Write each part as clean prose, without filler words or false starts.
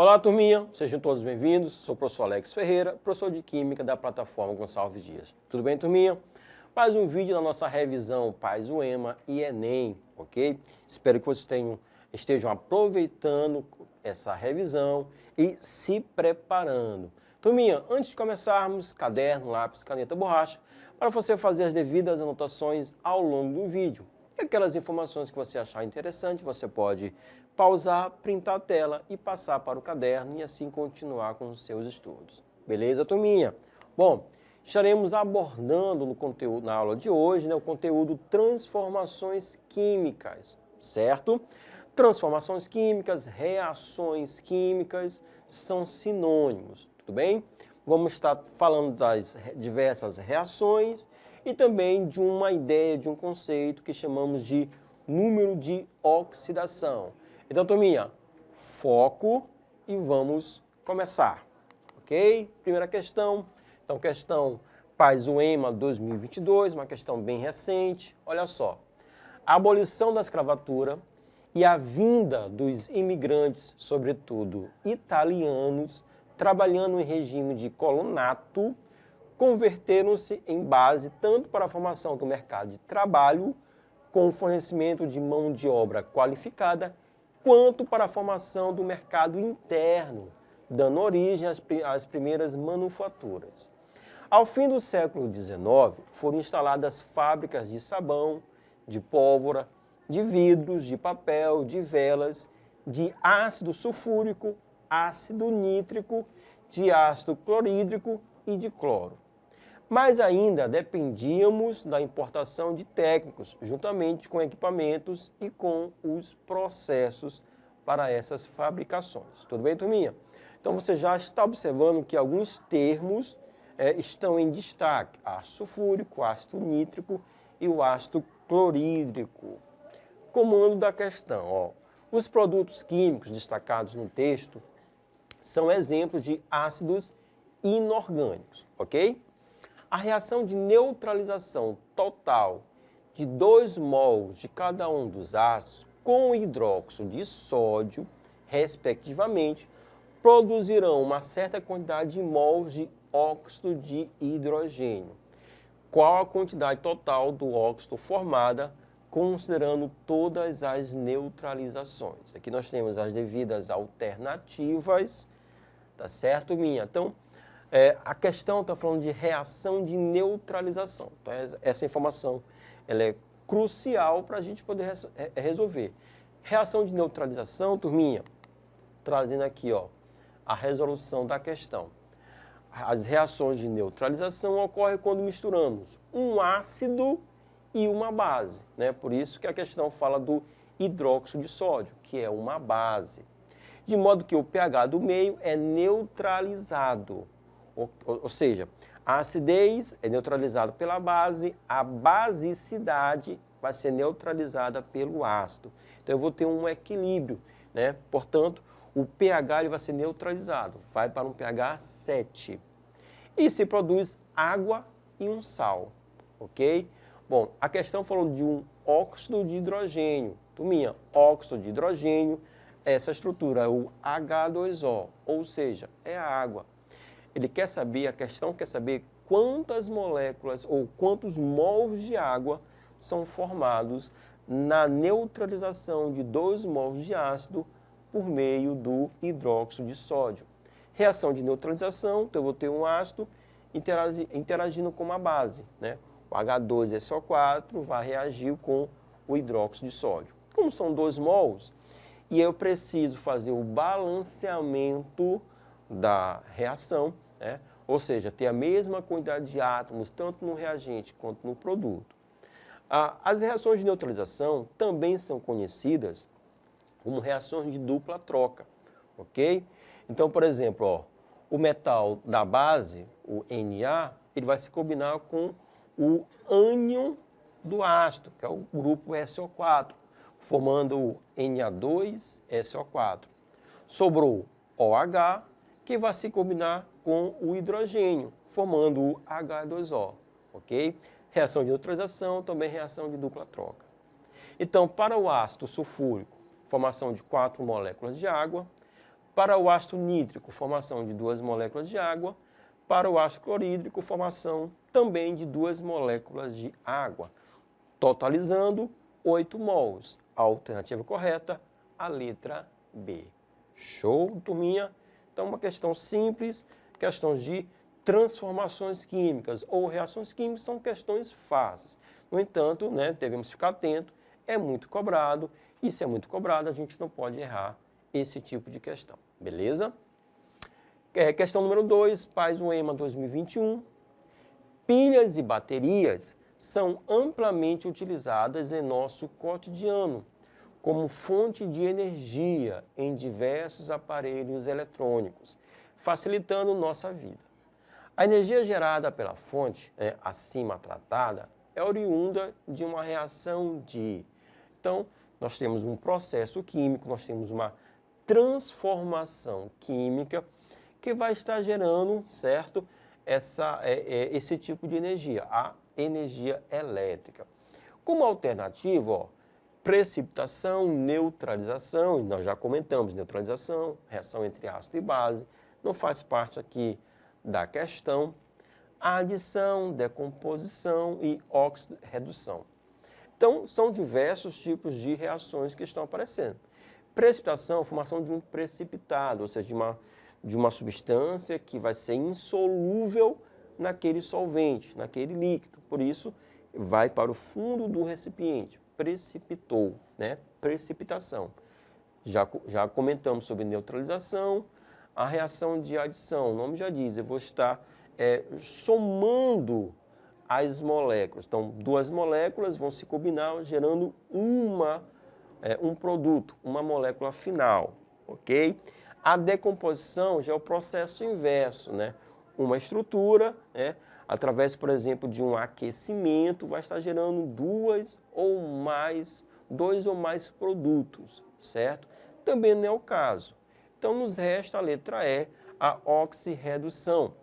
Olá, turminha, sejam todos bem-vindos. Sou o professor Alex Ferreira, professor de Química da plataforma Gonçalves Dias. Tudo bem, turminha? Mais um vídeo da nossa revisão Paz UEMA e Enem, ok? Espero que vocês estejam aproveitando essa revisão e se preparando. Turminha, antes de começarmos, caderno, lápis, caneta, borracha, para você fazer as devidas anotações ao longo do vídeo. E aquelas informações que você achar interessante, você pode pausar, printar a tela e passar para o caderno e assim continuar com os seus estudos. Beleza, turminha? Bom, estaremos abordando no conteúdo, na aula de hoje, o conteúdo transformações químicas, certo? Transformações químicas, reações químicas são sinônimos, tudo bem? Vamos estar falando das diversas reações e também de uma ideia, de um conceito que chamamos de número de oxidação. Então, turminha, foco e vamos começar, ok? Primeira questão, então questão Paz UEMA 2022, uma questão bem recente, olha só. A abolição da escravatura e a vinda dos imigrantes, sobretudo italianos, trabalhando em regime de colonato, converteram-se em base tanto para a formação do mercado de trabalho, com o fornecimento de mão de obra qualificada, quanto para a formação do mercado interno, dando origem às primeiras manufaturas. Ao fim do século XIX, foram instaladas fábricas de sabão, de pólvora, de vidros, de papel, de velas, de ácido sulfúrico, ácido nítrico, de ácido clorídrico e de cloro. Mas ainda dependíamos da importação de técnicos, juntamente com equipamentos e com os processos para essas fabricações. Tudo bem, turminha? Então você já está observando que alguns termos estão em destaque: ácido sulfúrico, ácido nítrico e o ácido clorídrico. Comando da questão, ó. Os produtos químicos destacados no texto são exemplos de ácidos inorgânicos, ok? A reação de neutralização total de 2 mols de cada um dos ácidos com hidróxido de sódio, respectivamente, produzirão uma certa quantidade de mols de óxido de hidrogênio. Qual a quantidade total do óxido formada, considerando todas as neutralizações? Aqui nós temos as devidas alternativas, tá certo, minha? Então, a questão está falando de reação de neutralização. Então, essa informação ela é crucial para a gente poder resolver. Reação de neutralização, turminha, trazendo aqui ó, a resolução da questão. As reações de neutralização ocorrem quando misturamos um ácido e uma base, né? Por isso que a questão fala do hidróxido de sódio, que é uma base. De modo que o pH do meio é neutralizado. Ou seja, a acidez é neutralizada pela base, a basicidade vai ser neutralizada pelo ácido. Então, eu vou ter um equilíbrio, né? Portanto, o pH ele vai ser neutralizado, vai para um pH 7. E se produz água e um sal, ok? Bom, a questão falou de um óxido de hidrogênio. Turminha, óxido de hidrogênio, essa estrutura é o H2O, ou seja, é a água. A questão quer saber quantas moléculas ou quantos mols de água são formados na neutralização de 2 mols de ácido por meio do hidróxido de sódio. Reação de neutralização, então eu vou ter um ácido interagindo com uma base, né? O H2SO4 vai reagir com o hidróxido de sódio. Como são 2 mols, e eu preciso fazer o balanceamento da reação, né? Ou seja, ter a mesma quantidade de átomos, tanto no reagente quanto no produto. As reações de neutralização também são conhecidas como reações de dupla troca, ok? Então, por exemplo, ó, o metal da base, o Na, ele vai se combinar com o ânion do ácido, que é o grupo SO4, formando o Na2SO4. Sobrou OH, que vai se combinar com o hidrogênio, formando o H2O, ok? Reação de neutralização, também reação de dupla troca. Então, para o ácido sulfúrico, formação de 4 moléculas de água. Para o ácido nítrico, formação de 2 moléculas de água. Para o ácido clorídrico, formação também de 2 moléculas de água, totalizando 8 mols. A alternativa correta, a letra B. Show, turminha? Então, uma questão simples, questões de transformações químicas ou reações químicas são questões fáceis. No entanto, né, devemos ficar atento, é muito cobrado, e se é muito cobrado, a gente não pode errar esse tipo de questão, beleza? Questão número 2, PAS UEMA 2021. Pilhas e baterias são amplamente utilizadas em nosso cotidiano como fonte de energia em diversos aparelhos eletrônicos, facilitando nossa vida. A energia gerada pela fonte acima tratada é oriunda de uma reação de... Então, nós temos um processo químico, nós temos uma transformação química que vai estar gerando, certo, esse tipo de energia, a energia elétrica. Como alternativa, ó, precipitação, neutralização, nós já comentamos, neutralização, reação entre ácido e base, não faz parte aqui da questão, adição, decomposição e oxirredução. Então, são diversos tipos de reações que estão aparecendo. Precipitação, formação de um precipitado, ou seja, de uma substância que vai ser insolúvel naquele solvente, naquele líquido. Por isso, vai para o fundo do recipiente. Precipitou, né? Precipitação. Já comentamos sobre neutralização, a reação de adição. O nome já diz, eu vou estar somando as moléculas. Então, 2 moléculas vão se combinar, gerando um produto, uma molécula final, ok? A decomposição já é o processo inverso, né? Uma estrutura, né? Através, por exemplo, de um aquecimento, vai estar gerando 2 ou mais produtos, certo? Também não é o caso. Então, nos resta a letra E, a oxirredução.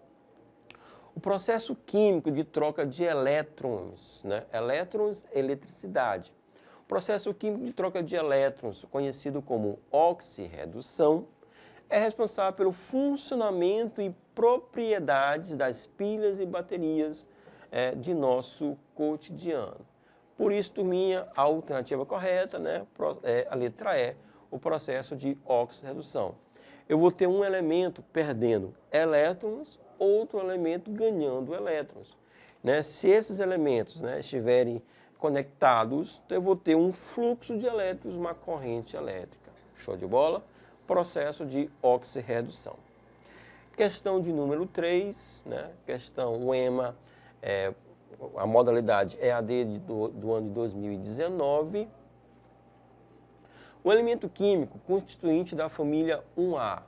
O processo químico de troca de elétrons, né? Elétrons, eletricidade. O processo químico de troca de elétrons, conhecido como oxirredução, é responsável pelo funcionamento e propriedades das pilhas e baterias de nosso cotidiano. Por isso, turminha, a alternativa correta, né, a letra E, o processo de oxirredução. Eu vou ter um elemento perdendo elétrons, outro elemento ganhando elétrons. Né? Se esses elementos, né, estiverem conectados, então eu vou ter um fluxo de elétrons, uma corrente elétrica. Show de bola? Processo de oxirredução. Questão de número 3, né? Questão UEMA, a modalidade EAD do ano de 2019. O elemento químico constituinte da família 1A.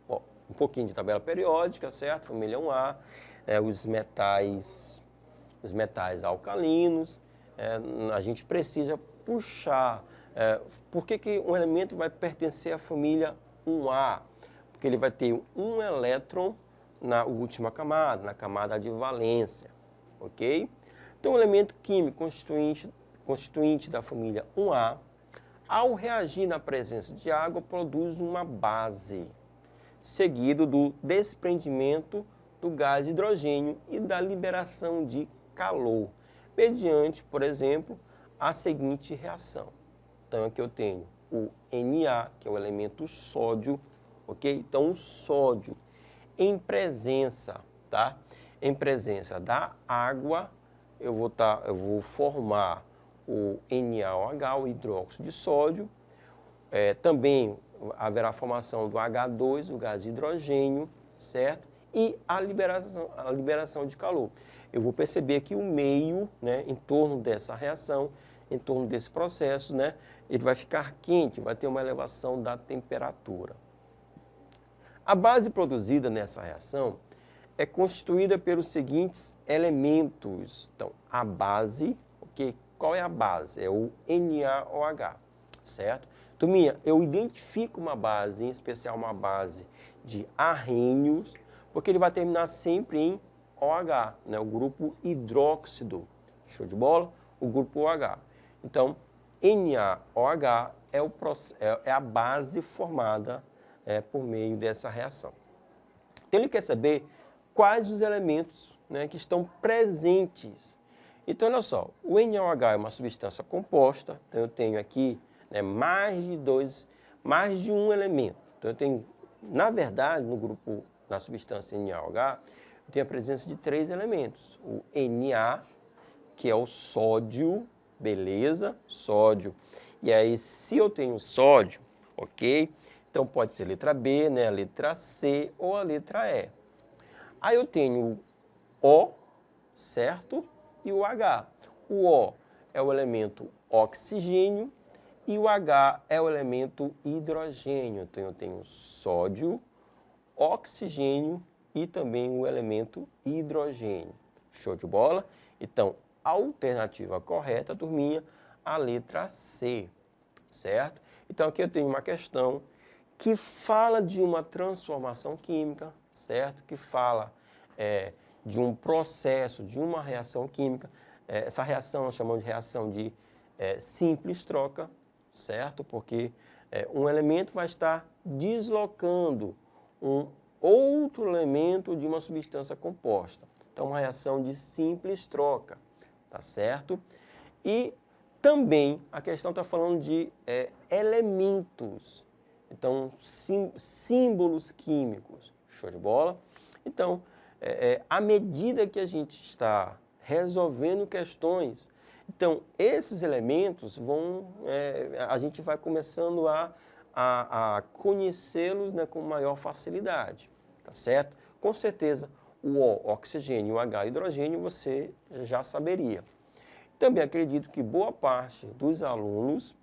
Bom, um pouquinho de tabela periódica, certo? Família 1A, os metais alcalinos. A gente precisa puxar. Por que um elemento vai pertencer à família 1A? Porque ele vai ter um elétron na última camada, na camada de valência, ok? Então, o elemento químico constituinte da família 1A, ao reagir na presença de água, produz uma base, seguido do desprendimento do gás hidrogênio e da liberação de calor, mediante, por exemplo, a seguinte reação. Então, aqui eu tenho o Na, que é o elemento sódio, ok? Então, o sódio em presença, tá? Em presença da água, eu vou formar o NaOH, o hidróxido de sódio. Também haverá a formação do H2, o gás hidrogênio, certo? E a liberação de calor. Eu vou perceber que o meio, né, em torno dessa reação, em torno desse processo, né, ele vai ficar quente, vai ter uma elevação da temperatura. A base produzida nessa reação é constituída pelos seguintes elementos. Então, a base, ok? Qual é a base? É o NaOH, certo? Turminha, eu identifico uma base, em especial uma base de arrênios, porque ele vai terminar sempre em OH, né? O grupo hidróxido. Show de bola? O grupo OH. Então, NaOH é a base formada por meio dessa reação. Então, ele quer saber quais os elementos, né, que estão presentes. Então, olha só, o NaOH é uma substância composta, então eu tenho aqui, né, mais de um elemento. Então, eu tenho, na verdade, na substância NaOH, eu tenho a presença de 3 elementos. O Na, que é o sódio, beleza? Sódio. E aí, se eu tenho sódio, ok? Então, pode ser letra B, né, a letra C ou a letra E. Aí eu tenho o O, certo? E o H. O O é o elemento oxigênio e o H é o elemento hidrogênio. Então, eu tenho sódio, oxigênio e também o elemento hidrogênio. Show de bola? Então, a alternativa correta, turminha, a letra C, certo? Então, aqui eu tenho uma questão que fala de uma transformação química, certo? Que fala de um processo, de uma reação química. Essa reação nós chamamos de reação de simples troca, certo? Porque um elemento vai estar deslocando um outro elemento de uma substância composta. Então, uma reação de simples troca, tá certo? E também a questão está falando de elementos, então símbolos químicos, show de bola? Então, à medida que a gente está resolvendo questões, então esses elementos a gente vai começando a conhecê-los, né, com maior facilidade, tá certo? Com certeza, o O, oxigênio, e o H, hidrogênio, você já saberia. Também acredito que boa parte dos alunos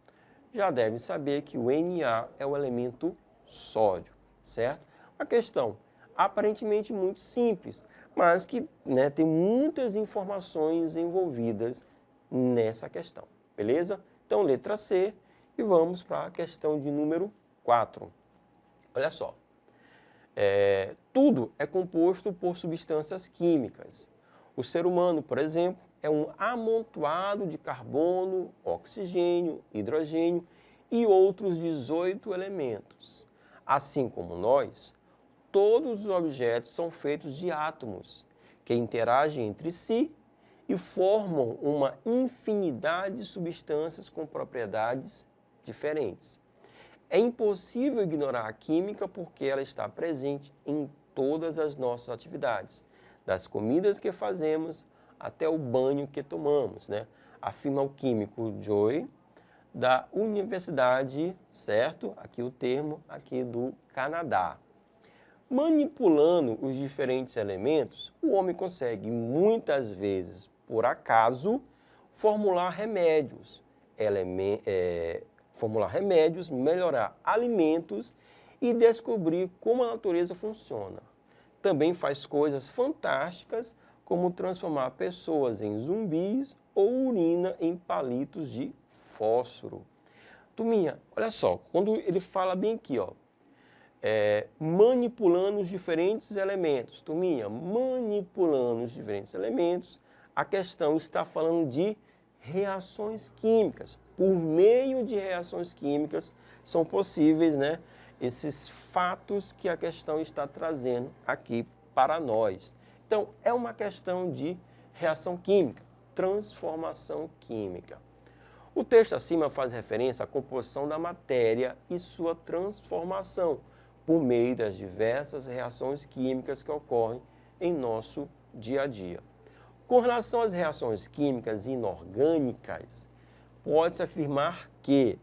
já devem saber que o Na é o elemento sódio, certo? Uma questão aparentemente muito simples, mas que, né, tem muitas informações envolvidas nessa questão, beleza? Então, letra C, e vamos para a questão de número 4. Olha só, tudo é composto por substâncias químicas. O ser humano, por exemplo, é um amontoado de carbono, oxigênio, hidrogênio e outros 18 elementos. Assim como nós, todos os objetos são feitos de átomos, que interagem entre si e formam uma infinidade de substâncias com propriedades diferentes. É impossível ignorar a química porque ela está presente em todas as nossas atividades, das comidas que fazemos até o banho que tomamos, né? Afirma o químico Joy, da Universidade, certo? Aqui o termo, aqui do Canadá. Manipulando os diferentes elementos, o homem consegue muitas vezes, por acaso, formular remédios, melhorar alimentos e descobrir como a natureza funciona. Também faz coisas fantásticas, como transformar pessoas em zumbis ou urina em palitos de fósforo. Turminha, olha só, quando ele fala bem aqui, ó, manipulando os diferentes elementos. Turminha, manipulando os diferentes elementos, a questão está falando de reações químicas. Por meio de reações químicas são possíveis, né, esses fatos que a questão está trazendo aqui para nós. Então, é uma questão de reação química, transformação química. O texto acima faz referência à composição da matéria e sua transformação por meio das diversas reações químicas que ocorrem em nosso dia a dia. Com relação às reações químicas inorgânicas, pode-se afirmar que,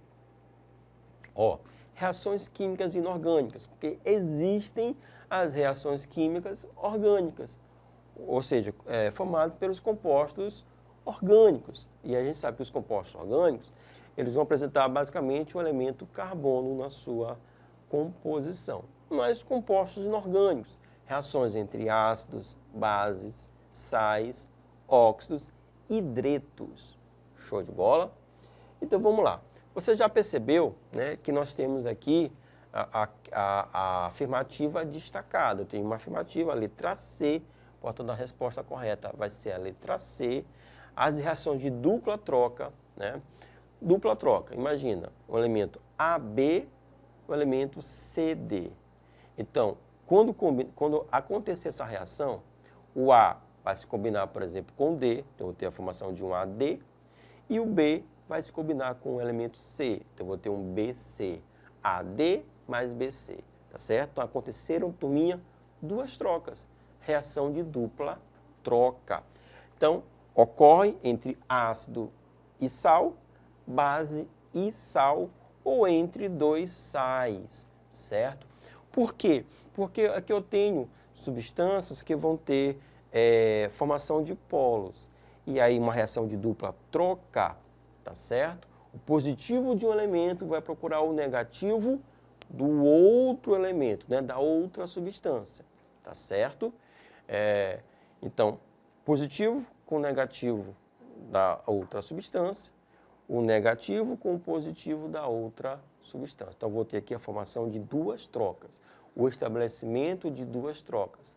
reações químicas inorgânicas, porque existem as reações químicas orgânicas, ou seja, formadas pelos compostos orgânicos. E a gente sabe que os compostos orgânicos, eles vão apresentar basicamente o elemento carbono na sua composição. Mas compostos inorgânicos, reações entre ácidos, bases, sais, óxidos, hidretos. Show de bola? Então vamos lá. Você já percebeu, né, que nós temos aqui a afirmativa destacada. Eu tenho uma afirmativa, a letra C, portanto a resposta correta vai ser a letra C. As reações de dupla troca, né? Dupla troca, imagina, um elemento AB o elemento CD. Então, quando acontecer essa reação, o A vai se combinar, por exemplo, com o D, então eu vou ter a formação de um AD, e o B vai se combinar com o elemento C, então eu vou ter um BC, AD mais BC, tá certo? Então aconteceram, turminha, duas trocas, reação de dupla troca. Então, ocorre entre ácido e sal, base e sal, ou entre dois sais, certo? Por quê? Porque aqui eu tenho substâncias que vão ter formação de polos. E aí uma reação de dupla troca, tá certo? O positivo de um elemento vai procurar o negativo do outro elemento, né? Da outra substância, tá certo? Então, positivo com negativo da outra substância, o negativo com o positivo da outra substância. Então, vou ter aqui a formação de duas trocas, o estabelecimento de duas trocas.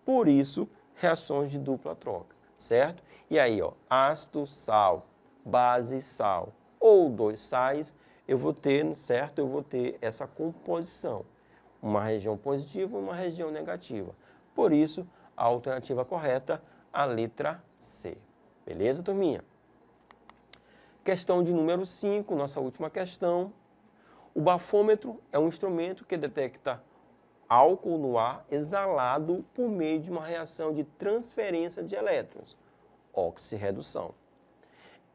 Por isso, reações de dupla troca, certo? E aí, ó, ácido, sal, base, sal, ou dois sais, eu vou ter, certo? Eu vou ter essa composição, uma região positiva e uma região negativa. Por isso, a alternativa correta, a letra C. Beleza, turminha? Questão de número 5, nossa última questão. O bafômetro é um instrumento que detecta álcool no ar exalado por meio de uma reação de transferência de elétrons, oxirredução.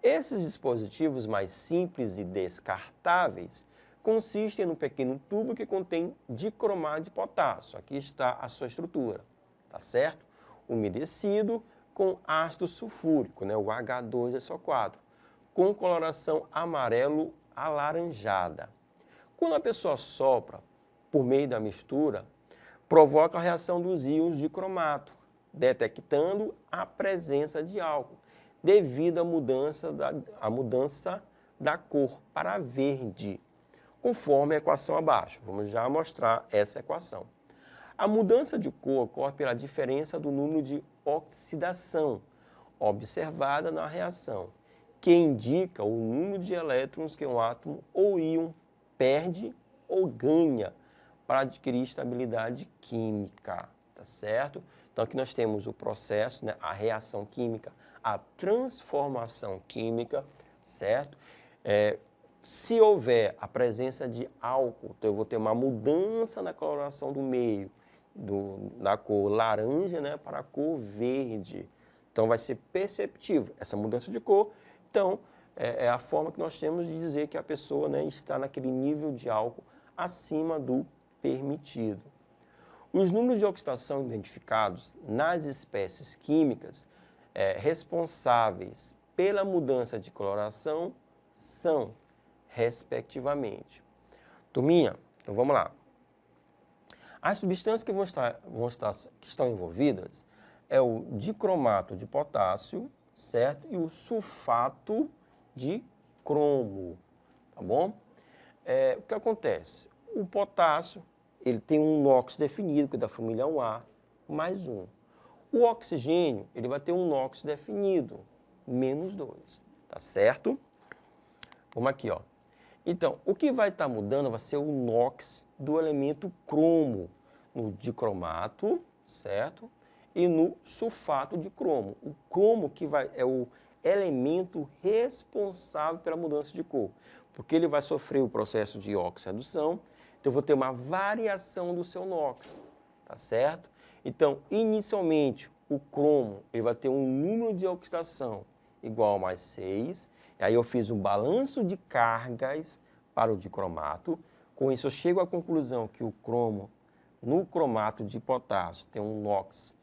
Esses dispositivos mais simples e descartáveis consistem num pequeno tubo que contém dicromato de potássio. Aqui está a sua estrutura, tá certo? Umedecido com ácido sulfúrico, né, o H2SO4, com coloração amarelo alaranjada. Quando a pessoa sopra por meio da mistura, provoca a reação dos íons de cromato, detectando a presença de álcool, devido à mudança da cor para verde, conforme a equação abaixo. Vamos já mostrar essa equação. A mudança de cor ocorre pela diferença do número de oxidação observada na reação, que indica o número de elétrons que um átomo ou íon perde ou ganha para adquirir estabilidade química, tá certo? Então aqui nós temos o processo, né, a reação química, a transformação química, certo? Se houver a presença de álcool, então eu vou ter uma mudança na coloração do meio, da cor laranja, né, para a cor verde. Então vai ser perceptível essa mudança de cor. Então é a forma que nós temos de dizer que a pessoa, né, está naquele nível de álcool acima do permitido. Os números de oxidação identificados nas espécies químicas responsáveis pela mudança de coloração são, respectivamente. Turminha, então vamos lá. As substâncias que estão envolvidas é o dicromato de potássio, certo? E o sulfato de cromo, tá bom? O que acontece? O potássio, ele tem um NOx definido, que é da família 1A, mais 1. O oxigênio, ele vai ter um NOx definido, menos 2, tá certo? Vamos aqui, ó. Então, o que vai estar mudando vai ser o NOx do elemento cromo, no dicromato, certo? E no sulfato de cromo. O cromo é o elemento responsável pela mudança de cor, porque ele vai sofrer o processo de oxirredução, então eu vou ter uma variação do seu NOx, tá certo? Então, inicialmente, o cromo ele vai ter um número de oxidação igual a mais 6, e aí eu fiz um balanço de cargas para o dicromato. Com isso, eu chego à conclusão que o cromo, no cromato de potássio, tem um NOx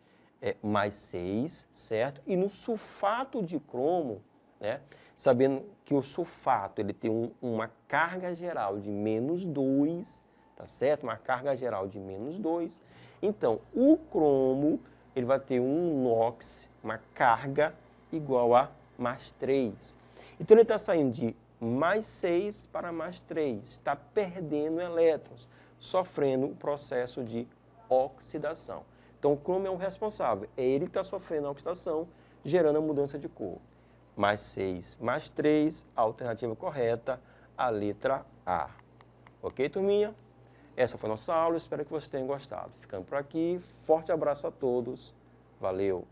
mais 6, certo? E no sulfato de cromo, né, sabendo que o sulfato ele tem uma carga geral de menos 2, tá certo? Uma carga geral de menos 2. Então, o cromo ele vai ter um NOx, uma carga igual a mais 3. Então, ele está saindo de mais 6 para mais 3, está perdendo elétrons, sofrendo o processo de oxidação. Então, o cromo é o responsável, é ele que está sofrendo a oxidação, gerando a mudança de cor. Mais 6, mais 3, a alternativa correta, a letra A. Ok, turminha? Essa foi a nossa aula, espero que vocês tenham gostado. Ficando por aqui, forte abraço a todos, valeu!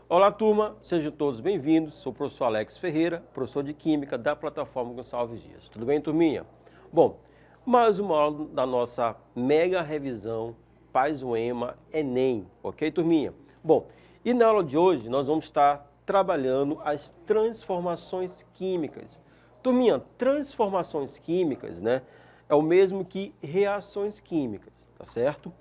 Olá, turma, sejam todos bem-vindos. Sou o professor Alex Ferreira, professor de Química da plataforma Gonçalves Dias. Tudo bem, turminha? Bom, mais uma aula da nossa mega revisão Paz UEMA Enem, ok, turminha? Bom, e na aula de hoje nós vamos estar trabalhando as transformações químicas. Turminha, transformações químicas, né, é o mesmo que reações químicas, tá certo?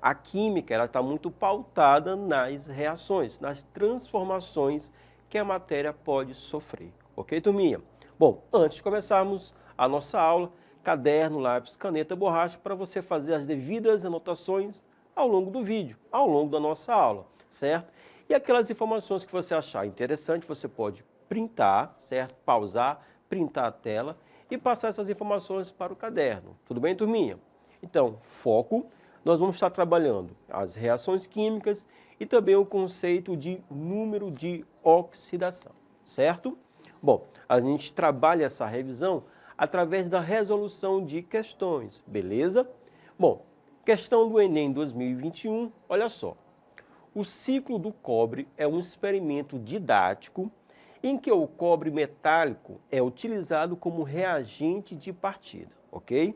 A química ela está muito pautada nas reações, nas transformações que a matéria pode sofrer. Ok, turminha? Bom, antes de começarmos a nossa aula, caderno, lápis, caneta, borracha, para você fazer as devidas anotações ao longo do vídeo, ao longo da nossa aula, certo? E aquelas informações que você achar interessante, você pode printar, certo? Pausar, printar a tela e passar essas informações para o caderno. Tudo bem, turminha? Então, foco. Nós vamos estar trabalhando as reações químicas e também o conceito de número de oxidação, certo? Bom, a gente trabalha essa revisão através da resolução de questões, beleza? Bom, questão do Enem 2021, olha só. O ciclo do cobre é um experimento didático em que o cobre metálico é utilizado como reagente de partida, ok?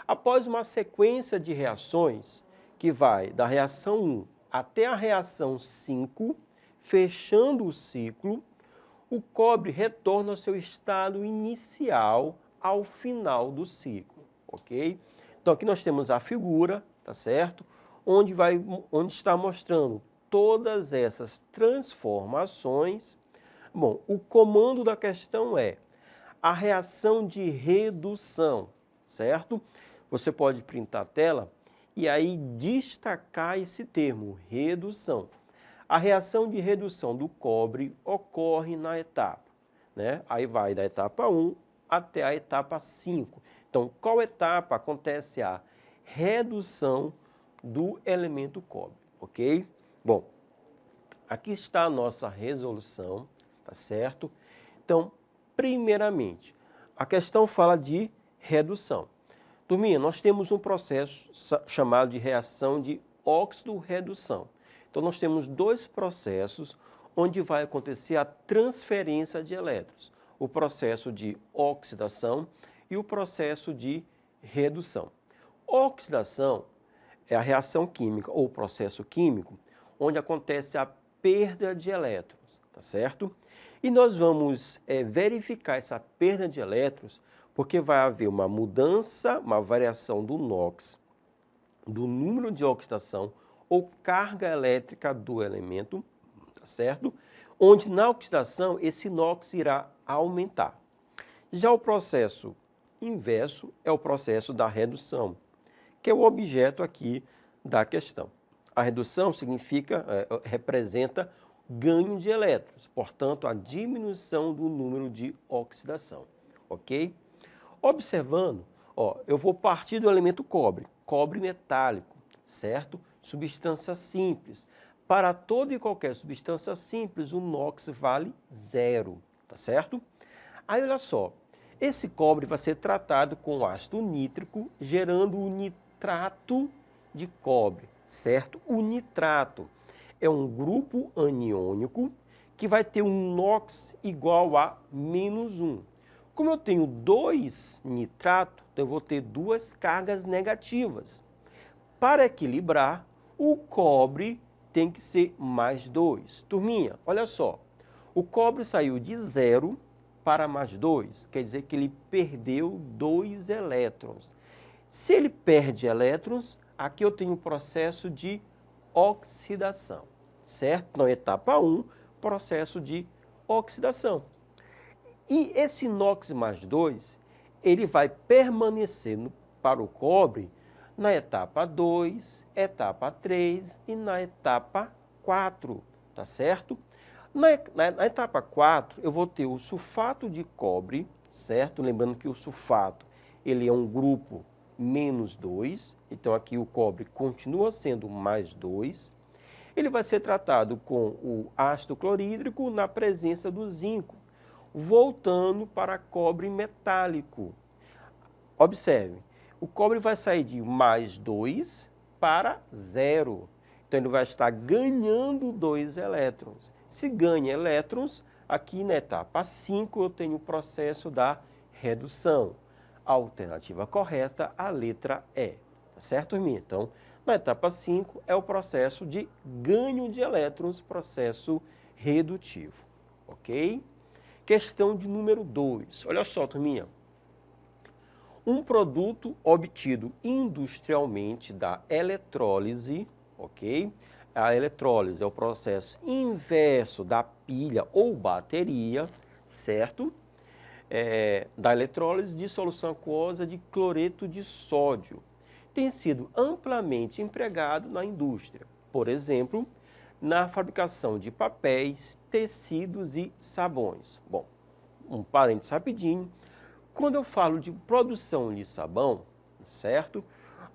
Após uma sequência de reações, que vai da reação 1 até a reação 5, fechando o ciclo, o cobre retorna ao seu estado inicial ao final do ciclo, ok? Então aqui nós temos a figura, tá certo? Onde está mostrando todas essas transformações. Bom, o comando da questão é a reação de redução, certo? Você pode printar a tela e aí destacar esse termo, redução. A reação de redução do cobre ocorre na etapa, né? Aí vai da etapa 1 até a etapa 5. Então, qual etapa acontece a redução do elemento cobre, ok? Bom, aqui está a nossa resolução, tá certo? Então, primeiramente, a questão fala de redução. Turminha, nós temos um processo chamado de reação de óxido-redução. Então, nós temos dois processos onde vai acontecer a transferência de elétrons. O processo de oxidação e o processo de redução. Oxidação é a reação química ou processo químico onde acontece a perda de elétrons, tá certo? E nós vamos verificar essa perda de elétrons porque vai haver uma mudança, uma variação do NOx, do número de oxidação ou carga elétrica do elemento, tá certo? Onde na oxidação esse NOx irá aumentar. Já o processo inverso é o processo da redução, que é o objeto aqui da questão. A redução representa ganho de elétrons, portanto, a diminuição do número de oxidação, ok? Observando, ó, eu vou partir do elemento cobre, cobre metálico, certo? Substância simples. Para toda e qualquer substância simples, o NOx vale 0, tá certo? Aí, olha só, esse cobre vai ser tratado com ácido nítrico, gerando o nitrato de cobre, certo? O nitrato é um grupo aniônico que vai ter um NOx igual a -1. Como eu tenho 2 nitrato, eu vou ter 2 cargas negativas. Para equilibrar, o cobre tem que ser mais 2. Turminha, olha só, o cobre saiu de 0 para mais 2, quer dizer que ele perdeu 2 elétrons. Se ele perde elétrons, aqui eu tenho um processo de oxidação, certo? Na etapa 1, processo de oxidação. E esse NOx mais 2, ele vai permanecer para o cobre na etapa 2, etapa 3 e na etapa 4, tá certo? Na etapa 4, eu vou ter o sulfato de cobre, certo? Lembrando que o sulfato, ele é um grupo menos 2, então aqui o cobre continua sendo mais 2. Ele vai ser tratado com o ácido clorídrico na presença do zinco, voltando para cobre metálico. Observe, o cobre vai sair de mais 2 para 0. Então, ele vai estar ganhando 2 elétrons. Se ganha elétrons, aqui na etapa 5 eu tenho o processo da redução. A alternativa correta, a letra E. Tá certo, turminha? Então, na etapa 5 é o processo de ganho de elétrons, processo redutivo. Ok? Questão de número 2. Olha só, turminha. Um produto obtido industrialmente da eletrólise, ok? A eletrólise é o processo inverso da pilha ou bateria, certo? Da eletrólise de solução aquosa de cloreto de sódio. Tem sido amplamente empregado na indústria, por exemplo, na fabricação de papéis, tecidos e sabões. Bom, um parênteses rapidinho. Quando eu falo de produção de sabão, certo?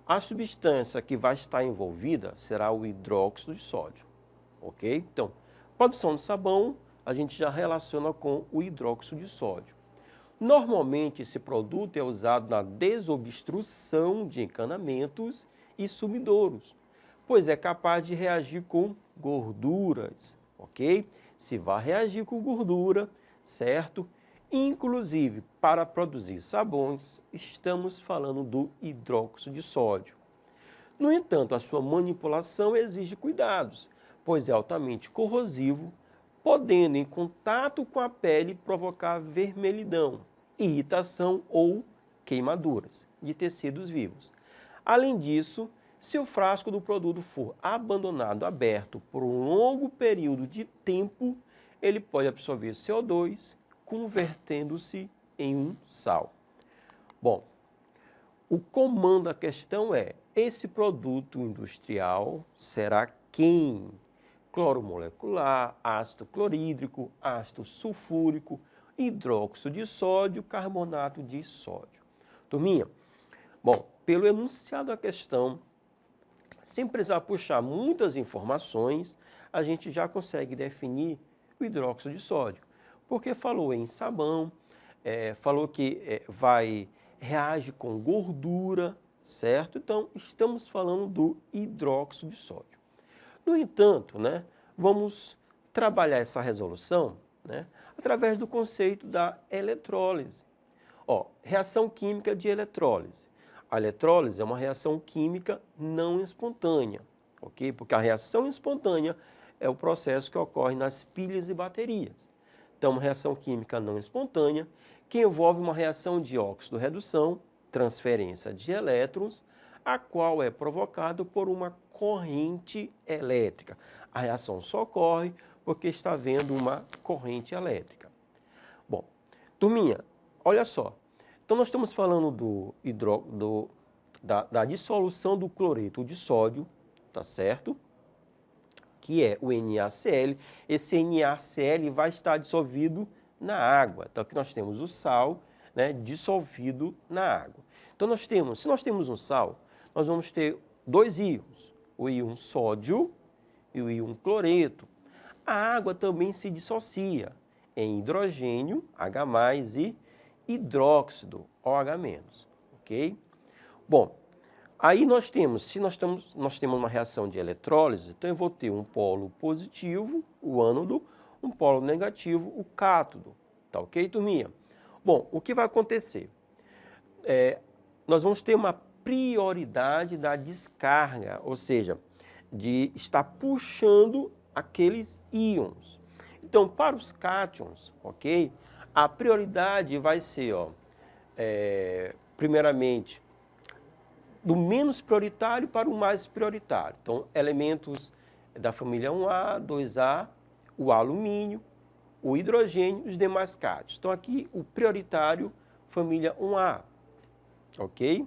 A substância que vai estar envolvida será o hidróxido de sódio, ok? Então, produção de sabão, a gente já relaciona com o hidróxido de sódio. Normalmente, esse produto é usado na desobstrução de encanamentos e sumidouros, pois é capaz de reagir com gorduras, ok? Se vai reagir com gordura, certo? Inclusive, para produzir sabões, estamos falando do hidróxido de sódio. No entanto, a sua manipulação exige cuidados, pois é altamente corrosivo, podendo, em contato com a pele, provocar vermelhidão, irritação ou queimaduras de tecidos vivos. Além disso, se o frasco do produto for abandonado aberto por um longo período de tempo, ele pode absorver CO2, convertendo-se em um sal. Bom, o comando da questão é: esse produto industrial será quem? Cloro molecular, ácido clorídrico, ácido sulfúrico, hidróxido de sódio, carbonato de sódio. Turminha, bom, pelo enunciado da questão, sem precisar puxar muitas informações, a gente já consegue definir o hidróxido de sódio. Porque falou em sabão, falou que reage com gordura, certo? Então, estamos falando do hidróxido de sódio. No entanto, né, vamos trabalhar essa resolução, né, através do conceito da eletrólise. Reação química de eletrólise. A eletrólise é uma reação química não espontânea, ok? Porque a reação espontânea é o processo que ocorre nas pilhas e baterias. Então, uma reação química não espontânea, que envolve uma reação de óxido-redução, transferência de elétrons, a qual é provocada por uma corrente elétrica. A reação só ocorre porque está havendo uma corrente elétrica. Bom, turminha, olha só. Então, nós estamos falando da dissolução do cloreto de sódio, tá certo? Que é o NaCl. Esse NaCl vai estar dissolvido na água. Então, aqui nós temos o sal, né, dissolvido na água. Então, se nós temos um sal, nós vamos ter dois íons, o íon sódio e o íon cloreto. A água também se dissocia em hidrogênio, H+, e hidróxido, OH-, ok? Bom, aí nós temos, nós temos uma reação de eletrólise, então eu vou ter um polo positivo, o ânodo, um polo negativo, o cátodo, tá ok, turminha? Bom, o que vai acontecer? Nós vamos ter uma prioridade da descarga, ou seja, de estar puxando aqueles íons. Então, para os cátions, ok? A prioridade vai ser, primeiramente, do menos prioritário para o mais prioritário. Então, elementos da família 1A, 2A, o alumínio, o hidrogênio e os demais cátions. Então, aqui, o prioritário, família 1A, ok?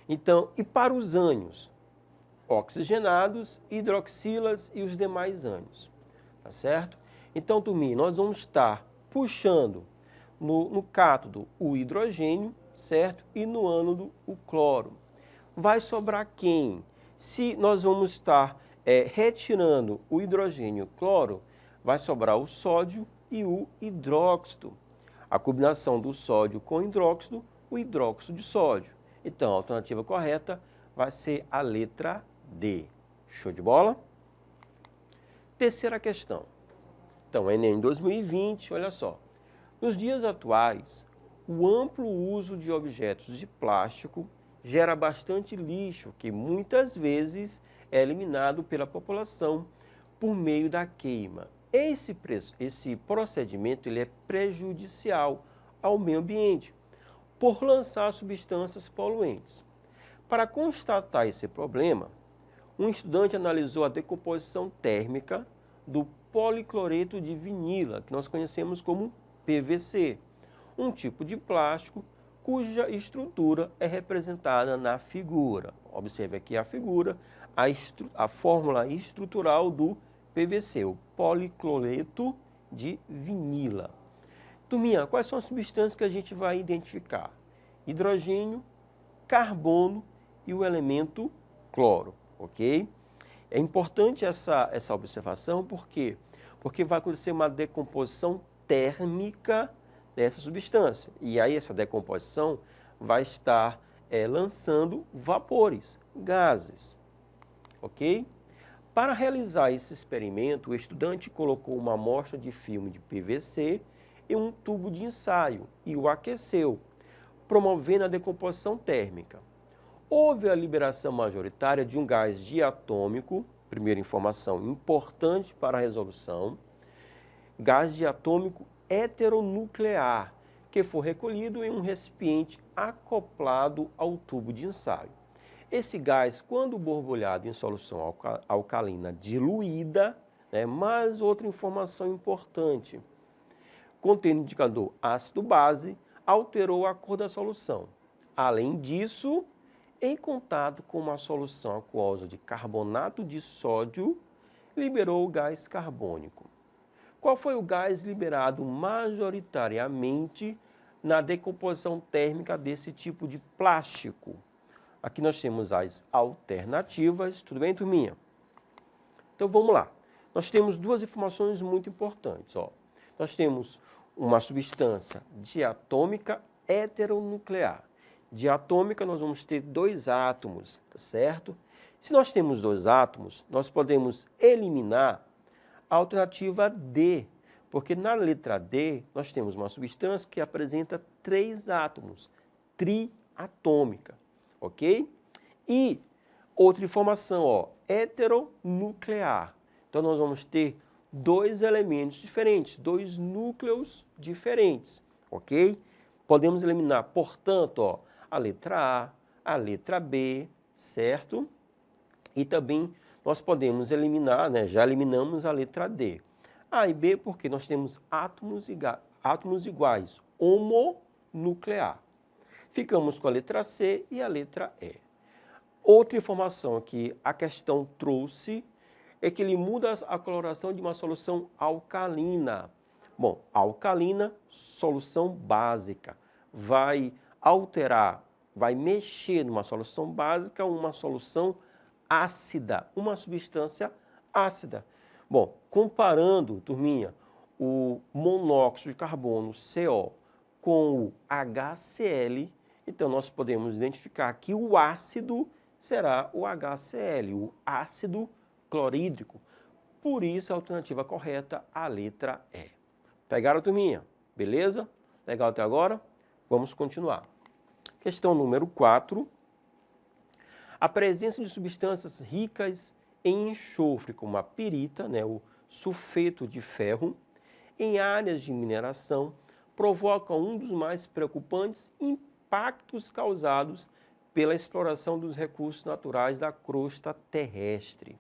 Então, e para os ânions? Oxigenados, hidroxilas e os demais ânions, tá certo? Então, turminha, nós vamos estar puxando no cátodo o hidrogênio, certo? E no ânodo o cloro. Vai sobrar quem? Se nós vamos estar retirando o hidrogênio e o cloro, vai sobrar o sódio e o hidróxido. A combinação do sódio com hidróxido, o hidróxido de sódio. Então, a alternativa correta vai ser a letra D. Show de bola? Terceira questão. Então, Enem 2020, olha só. Nos dias atuais, o amplo uso de objetos de plástico gera bastante lixo que muitas vezes é eliminado pela população por meio da queima. Esse procedimento ele é prejudicial ao meio ambiente por lançar substâncias poluentes. Para constatar esse problema, um estudante analisou a decomposição térmica do policloreto de vinila, que nós conhecemos como PVC, um tipo de plástico cuja estrutura é representada na figura. Observe aqui a figura, a fórmula estrutural do PVC, o policloreto de vinila. Turminha, quais são as substâncias que a gente vai identificar? Hidrogênio, carbono e o elemento cloro, ok? É importante essa observação, por quê? Porque vai acontecer uma decomposição térmica dessa substância. E aí essa decomposição vai estar lançando vapores, gases, ok? Para realizar esse experimento, o estudante colocou uma amostra de filme de PVC em um tubo de ensaio e o aqueceu, promovendo a decomposição térmica. Houve a liberação majoritária de um gás diatômico, primeira informação importante para a resolução, gás diatômico heteronuclear, que foi recolhido em um recipiente acoplado ao tubo de ensaio. Esse gás, quando borbulhado em solução alcalina diluída, mais outra informação importante, contendo indicador ácido-base, alterou a cor da solução. Além disso, em contato com uma solução aquosa de carbonato de sódio, liberou o gás carbônico. Qual foi o gás liberado majoritariamente na decomposição térmica desse tipo de plástico? Aqui nós temos as alternativas, tudo bem, turminha? Então vamos lá. Nós temos duas informações muito importantes. Nós temos uma substância diatômica heteronuclear. Diatômica nós vamos ter dois átomos, tá certo? Se nós temos dois átomos, nós podemos eliminar a alternativa D, porque na letra D nós temos uma substância que apresenta três átomos, triatômica, ok? E outra informação, heteronuclear. Então nós vamos ter dois elementos diferentes, dois núcleos diferentes, ok? Podemos eliminar, portanto, a letra A, a letra B, certo? E também nós podemos eliminar, já eliminamos a letra D. A e B porque nós temos átomos iguais, homonuclear. Ficamos com a letra C e a letra E. Outra informação que a questão trouxe é que ele muda a coloração de uma solução alcalina. Bom, alcalina, solução básica, vai alterar, vai mexer numa solução básica, uma solução ácida, uma substância ácida. Bom, comparando, turminha, o monóxido de carbono, CO, com o HCl, então nós podemos identificar que o ácido será o HCl, o ácido clorídrico. Por isso, a alternativa correta, a letra E. Pegaram, turminha? Beleza? Legal até agora? Vamos continuar. Questão número 4. A presença de substâncias ricas em enxofre, como a pirita, o sulfeto de ferro, em áreas de mineração, provoca um dos mais preocupantes impactos causados pela exploração dos recursos naturais da crosta terrestre.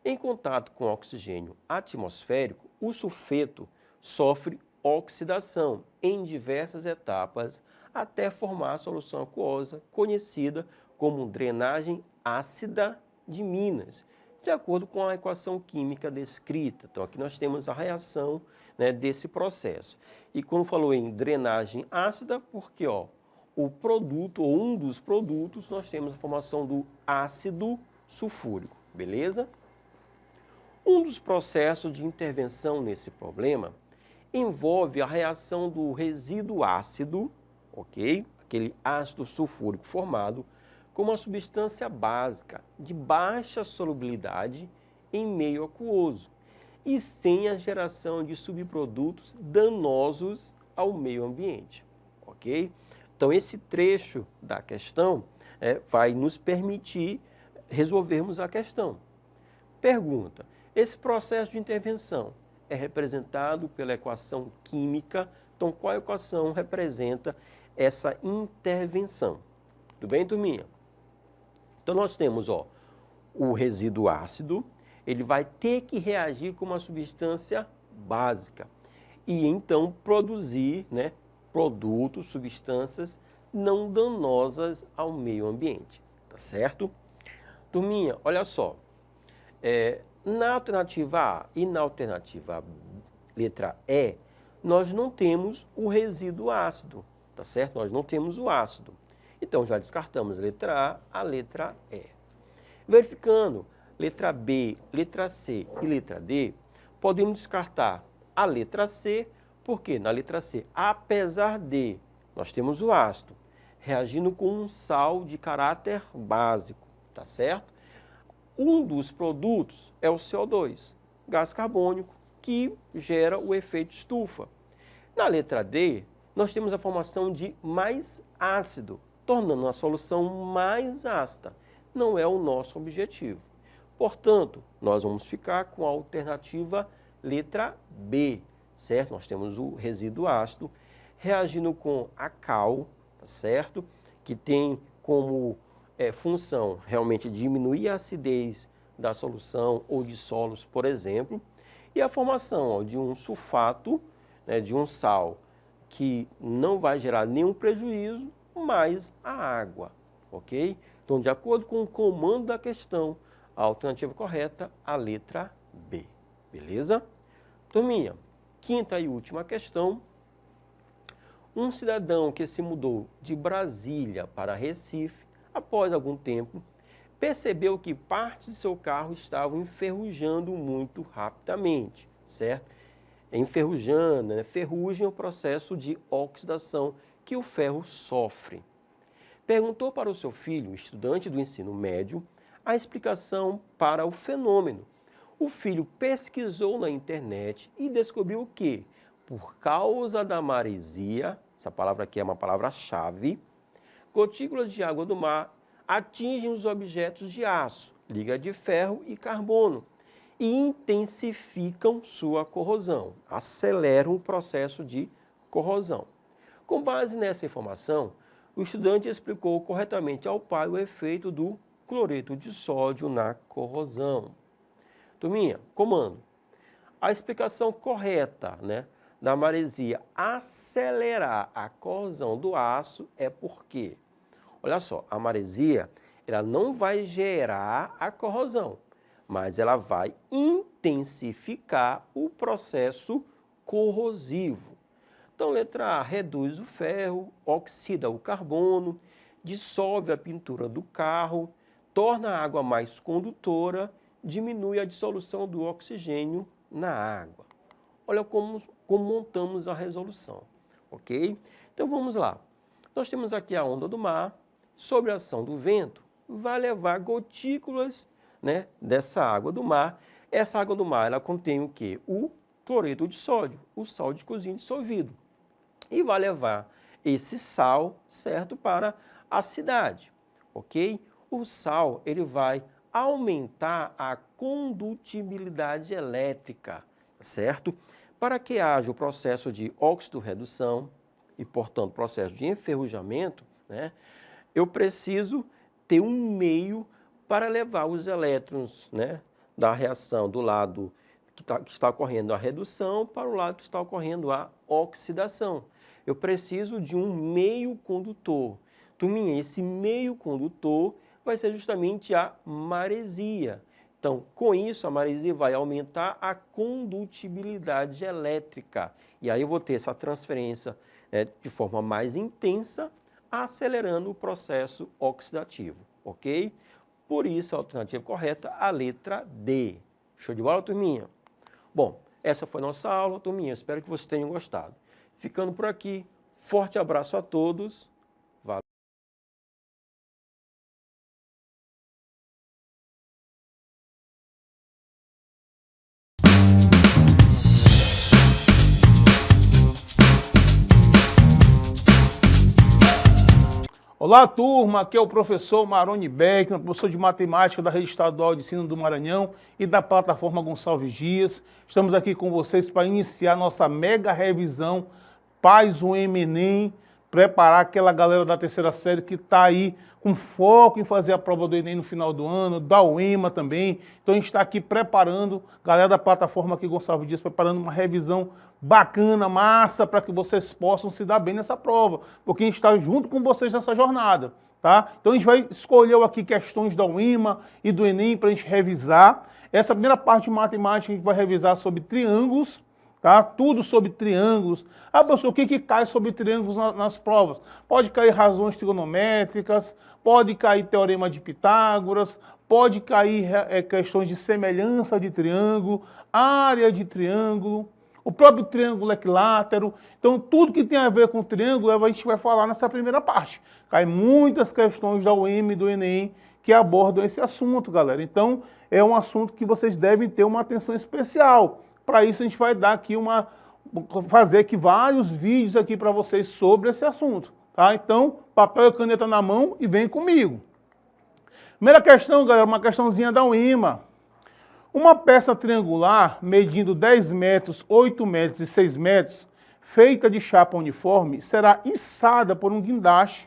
Em contato com oxigênio atmosférico, o sulfeto sofre oxidação em diversas etapas até formar a solução aquosa conhecida como drenagem ácida de Minas, de acordo com a equação química descrita. Então, aqui nós temos a reação desse processo. E quando falou em drenagem ácida, porque o produto, ou um dos produtos, nós temos a formação do ácido sulfúrico, beleza? Um dos processos de intervenção nesse problema envolve a reação do resíduo ácido, ok? Aquele ácido sulfúrico formado, com uma substância básica de baixa solubilidade em meio aquoso e sem a geração de subprodutos danosos ao meio ambiente, ok? Então, esse trecho da questão vai nos permitir resolvermos a questão. Pergunta: esse processo de intervenção é representado pela equação química. Então, qual equação representa essa intervenção? Tudo bem, turminha? Então, nós temos o resíduo ácido, ele vai ter que reagir com uma substância básica e, então, produzir produtos, substâncias não danosas ao meio ambiente, tá certo? Turminha, olha só, na alternativa A e na alternativa letra E, nós não temos o resíduo ácido, tá certo? Nós não temos o ácido. Então, já descartamos a letra A, a letra E. Verificando letra B, letra C e letra D, podemos descartar a letra C, porque na letra C, apesar de nós temos o ácido reagindo com um sal de caráter básico, tá certo? Um dos produtos é o CO2, gás carbônico, que gera o efeito estufa. Na letra D, nós temos a formação de mais ácido, tornando a solução mais ácida. Não é o nosso objetivo. Portanto, nós vamos ficar com a alternativa letra B, certo? Nós temos o resíduo ácido reagindo com a cal, tá certo? Que tem como função realmente diminuir a acidez da solução ou de solos, por exemplo, e a formação de um sulfato, de um sal que não vai gerar nenhum prejuízo, mais a água, ok? Então, de acordo com o comando da questão, a alternativa correta, a letra B, beleza? Turminha, quinta e última questão. Um cidadão que se mudou de Brasília para Recife, após algum tempo, percebeu que partes de seu carro estavam enferrujando muito rapidamente, certo? Enferrujando, ferrugem é o processo de oxidação que o ferro sofre. Perguntou para o seu filho, estudante do ensino médio, a explicação para o fenômeno. O filho pesquisou na internet e descobriu que, por causa da maresia, essa palavra aqui é uma palavra-chave, gotículas de água do mar atingem os objetos de aço, liga de ferro e carbono e intensificam sua corrosão, aceleram o processo de corrosão. Com base nessa informação, o estudante explicou corretamente ao pai o efeito do cloreto de sódio na corrosão. Turminha, comando. A explicação correta, da maresia acelerar a corrosão do aço é porque, olha só, a maresia ela não vai gerar a corrosão, mas ela vai intensificar o processo corrosivo. Então, letra A, reduz o ferro, oxida o carbono, dissolve a pintura do carro, torna a água mais condutora, diminui a dissolução do oxigênio na água. Olha como montamos a resolução, ok? Então, vamos lá. Nós temos aqui a onda do mar, sob a ação do vento, vai levar gotículas dessa água do mar. Essa água do mar ela contém o quê? O cloreto de sódio, o sal de cozinha dissolvido. E vai levar esse sal, certo, para a cidade, ok? O sal ele vai aumentar a condutibilidade elétrica, certo? Para que haja o processo de óxido-redução e, portanto, processo de enferrujamento, eu preciso ter um meio para levar os elétrons da reação do lado que está ocorrendo a redução para o lado que está ocorrendo a oxidação. Eu preciso de um meio condutor. Turminha, esse meio condutor vai ser justamente a maresia. Então, com isso, a maresia vai aumentar a condutibilidade elétrica. E aí eu vou ter essa transferência de forma mais intensa acelerando o processo oxidativo, ok? Por isso, a alternativa correta, a letra D. Show de bola, turminha? Bom, essa foi a nossa aula, turminha. Espero que vocês tenham gostado. Ficando por aqui, forte abraço a todos. Valeu! Olá, turma, aqui é o professor Maroni Beckman, professor de matemática da Rede Estadual de Ensino do Maranhão e da plataforma Gonçalves Dias. Estamos aqui com vocês para iniciar nossa mega revisão Paz o Enem, preparar aquela galera da terceira série que está aí com foco em fazer a prova do Enem no final do ano, da UEMA também. Então a gente está aqui preparando, galera da plataforma aqui Gonçalves Dias, preparando uma revisão bacana, massa, para que vocês possam se dar bem nessa prova, porque a gente está junto com vocês nessa jornada, tá? Então a gente vai escolher aqui questões da UEMA e do Enem para a gente revisar. Essa primeira parte de matemática a gente vai revisar sobre triângulos, tá? Tudo sobre triângulos. Ah, professor, o que cai sobre triângulos nas provas? Pode cair razões trigonométricas, pode cair teorema de Pitágoras, pode cair questões de semelhança de triângulo, área de triângulo, o próprio triângulo equilátero. Então, tudo que tem a ver com triângulo, a gente vai falar nessa primeira parte. Cai muitas questões da UEMA e do Enem que abordam esse assunto, galera. Então, é um assunto que vocês devem ter uma atenção especial. Para isso, a gente vai dar aqui fazer aqui vários vídeos aqui para vocês sobre esse assunto, tá? Então, papel e caneta na mão e vem comigo. Primeira questão, galera, uma questãozinha da UEMA. Uma peça triangular medindo 10 metros, 8 metros e 6 metros, feita de chapa uniforme, será içada por um guindaste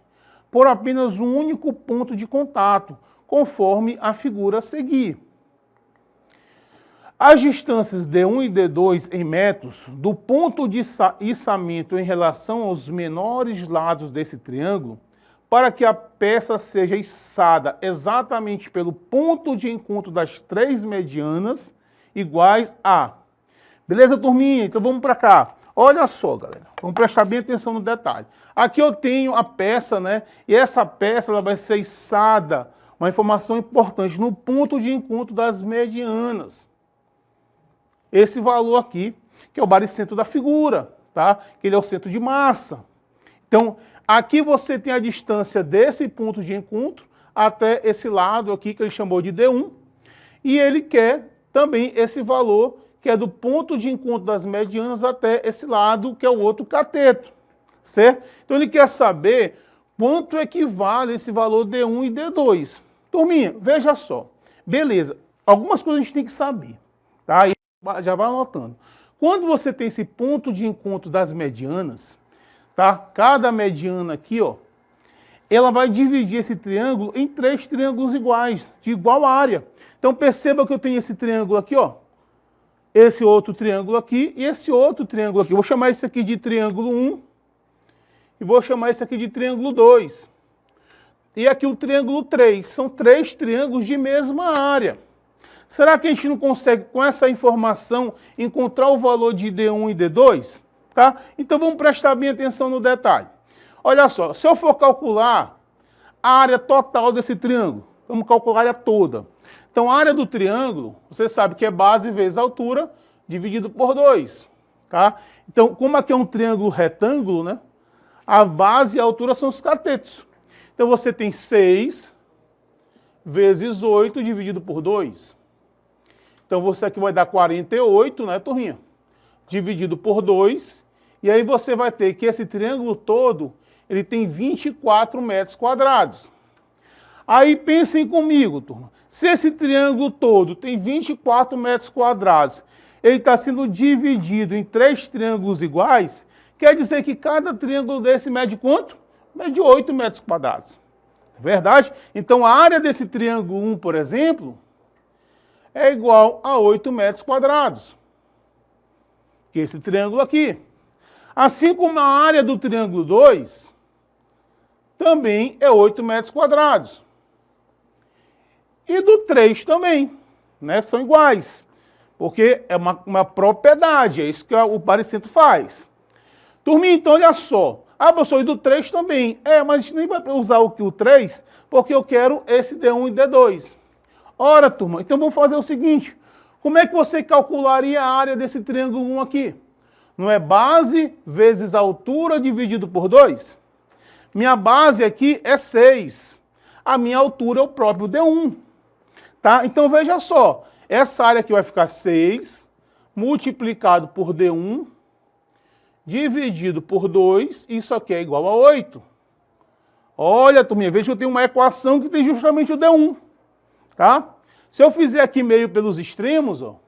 por apenas um único ponto de contato, conforme a figura a seguir. As distâncias D1 e D2 em metros do ponto de içamento em relação aos menores lados desse triângulo, para que a peça seja içada exatamente pelo ponto de encontro das três medianas iguais a... Beleza, turminha? Então vamos para cá. Olha só, galera. Vamos prestar bem atenção no detalhe. Aqui eu tenho a peça, né? E essa peça ela vai ser içada, uma informação importante, no ponto de encontro das medianas. Esse valor aqui, que é o baricentro da figura, tá? Que ele é o centro de massa. Então, aqui você tem a distância desse ponto de encontro até esse lado aqui, que ele chamou de D1. E ele quer também esse valor, que é do ponto de encontro das medianas até esse lado, que é o outro cateto, certo? Então, ele quer saber quanto equivale esse valor D1 e D2. Turminha, veja só. Beleza, algumas coisas a gente tem que saber, tá? Já vai anotando. Quando você tem esse ponto de encontro das medianas, tá? Cada mediana aqui, ó, ela vai dividir esse triângulo em 3 triângulos iguais, de igual área. Então perceba que eu tenho esse triângulo aqui, ó, esse outro triângulo aqui e esse outro triângulo aqui. Eu vou chamar esse aqui de triângulo 1 e vou chamar esse aqui de triângulo 2. E aqui o triângulo 3. São 3 triângulos de mesma área. Será que a gente não consegue, com essa informação, encontrar o valor de D1 e D2? Tá? Então vamos prestar bem atenção no detalhe. Olha só, se eu for calcular a área total desse triângulo, vamos calcular a área toda. Então a área do triângulo, você sabe que é base vezes altura, dividido por 2. Tá? Então, como aqui é um triângulo retângulo, né? A base e a altura são os catetos. Então você tem 6 vezes 8 dividido por 2. Então, você aqui vai dar 48, né, turminha? Dividido por 2. E aí você vai ter que esse triângulo todo, ele tem 24 metros quadrados. Aí pensem comigo, turma. Se esse triângulo todo tem 24 metros quadrados, ele está sendo dividido em 3 triângulos iguais, quer dizer que cada triângulo desse mede quanto? Mede 8 metros quadrados. É verdade? Então, a área desse triângulo 1, por exemplo, é igual a 8 metros quadrados. Que é esse triângulo aqui. Assim como a área do triângulo 2 também é 8 metros quadrados. E do 3 também, né? São iguais. Porque é uma propriedade, é isso que o baricentro faz. Turminha, então olha só. Ah, professor, e do 3 também. Mas a gente nem vai usar o 3, porque eu quero esse D1 e D2. Ora, turma, então vamos fazer o seguinte. Como é que você calcularia a área desse triângulo 1 aqui? Não é base vezes altura dividido por 2? Minha base aqui é 6. A minha altura é o próprio D1. Tá? Então veja só, essa área aqui vai ficar 6 multiplicado por D1 dividido por 2, isso aqui é igual a 8. Olha, turminha, veja que eu tenho uma equação que tem justamente o D1. Tá? Se eu fizer aqui meio pelos extremos, ó,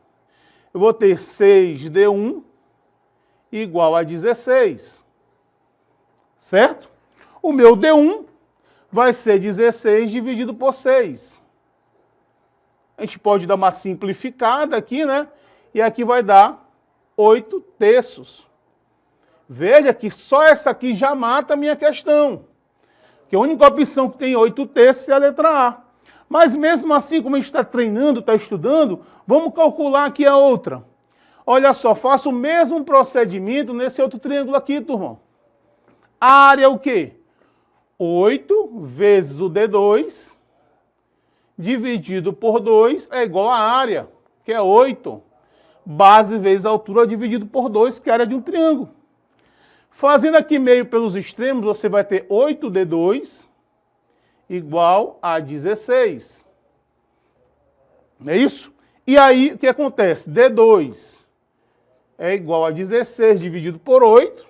eu vou ter 6D1 igual a 16. Certo? O meu D1 vai ser 16 dividido por 6. A gente pode dar uma simplificada aqui, né? E aqui vai dar 8 terços. Veja que só essa aqui já mata a minha questão. Que a única opção que tem 8 terços é a letra A. Mas mesmo assim, como a gente está treinando, está estudando, vamos calcular aqui a outra. Olha só, faço o mesmo procedimento nesse outro triângulo aqui, turma. A área é o quê? 8 vezes o D2 dividido por 2 é igual à área, que é 8. Base vezes altura dividido por 2, que é a área de um triângulo. Fazendo aqui meio pelos extremos, você vai ter 8D2 igual a 16. É isso? E aí, o que acontece? D2 é igual a 16 dividido por 8.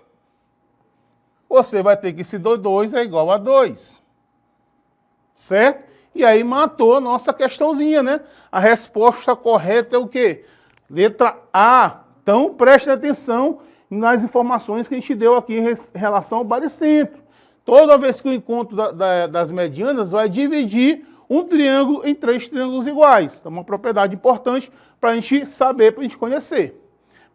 Você vai ter que esse D2 é igual a 2. Certo? E aí matou a nossa questãozinha, né? A resposta correta é o quê? Letra A. Então, preste atenção nas informações que a gente deu aqui em relação ao baricentro. Toda vez que o encontro das medianas vai dividir um triângulo em 3 triângulos iguais. Então, uma propriedade importante para a gente saber, para a gente conhecer.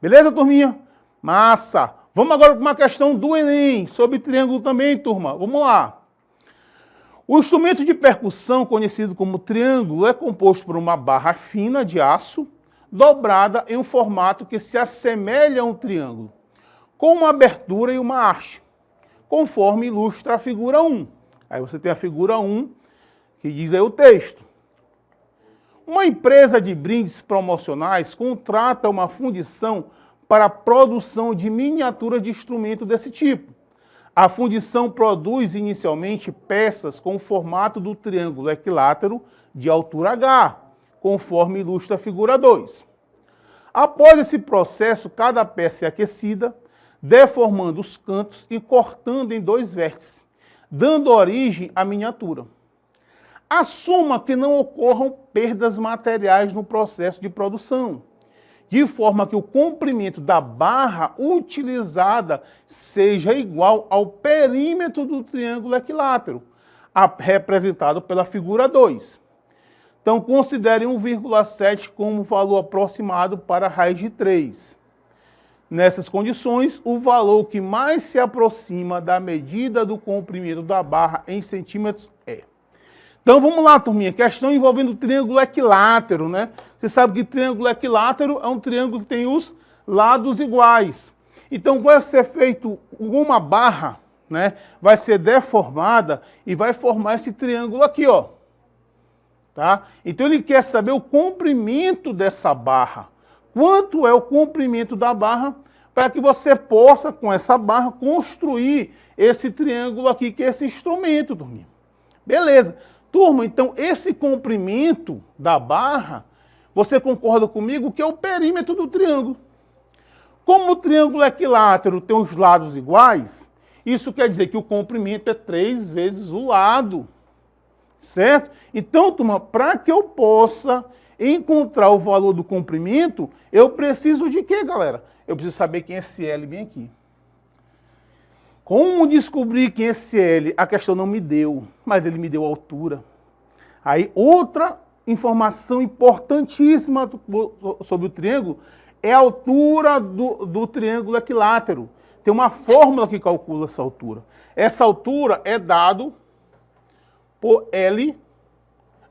Beleza, turminha? Massa! Vamos agora para uma questão do Enem, sobre triângulo também, turma. Vamos lá. O instrumento de percussão, conhecido como triângulo, é composto por uma barra fina de aço, dobrada em um formato que se assemelha a um triângulo, com uma abertura e uma haste, conforme ilustra a figura 1. Aí você tem a figura 1, que diz aí o texto. Uma empresa de brindes promocionais contrata uma fundição para a produção de miniaturas de instrumento desse tipo. A fundição produz inicialmente peças com o formato do triângulo equilátero de altura H, conforme ilustra a figura 2. Após esse processo, cada peça é aquecida, deformando os cantos e cortando em 2 vértices, dando origem à miniatura. Assuma que não ocorram perdas materiais no processo de produção, de forma que o comprimento da barra utilizada seja igual ao perímetro do triângulo equilátero, representado pela figura 2. Então, considere 1,7 como valor aproximado para a raiz de 3. Nessas condições, o valor que mais se aproxima da medida do comprimento da barra em centímetros é. Então vamos lá, turminha, questão envolvendo o triângulo equilátero, né? Você sabe que triângulo equilátero é um triângulo que tem os lados iguais. Então vai ser feito uma barra, né? Vai ser deformada e vai formar esse triângulo aqui, ó. Tá? Então ele quer saber o comprimento dessa barra. Quanto é o comprimento da barra para que você possa, com essa barra, construir esse triângulo aqui, que é esse instrumento, turminha. Beleza. Turma, então esse comprimento da barra, você concorda comigo que é o perímetro do triângulo. Como o triângulo equilátero tem os lados iguais, isso quer dizer que o comprimento é 3 vezes o lado. Certo? Então, turma, para que eu possa encontrar o valor do comprimento, eu preciso de quê, galera? Eu preciso saber quem é esse L bem aqui. Como descobrir quem é esse L? A questão não me deu, mas ele me deu a altura. Aí, outra informação importantíssima sobre o triângulo é a altura do triângulo equilátero. Tem uma fórmula que calcula essa altura. Essa altura é dado por L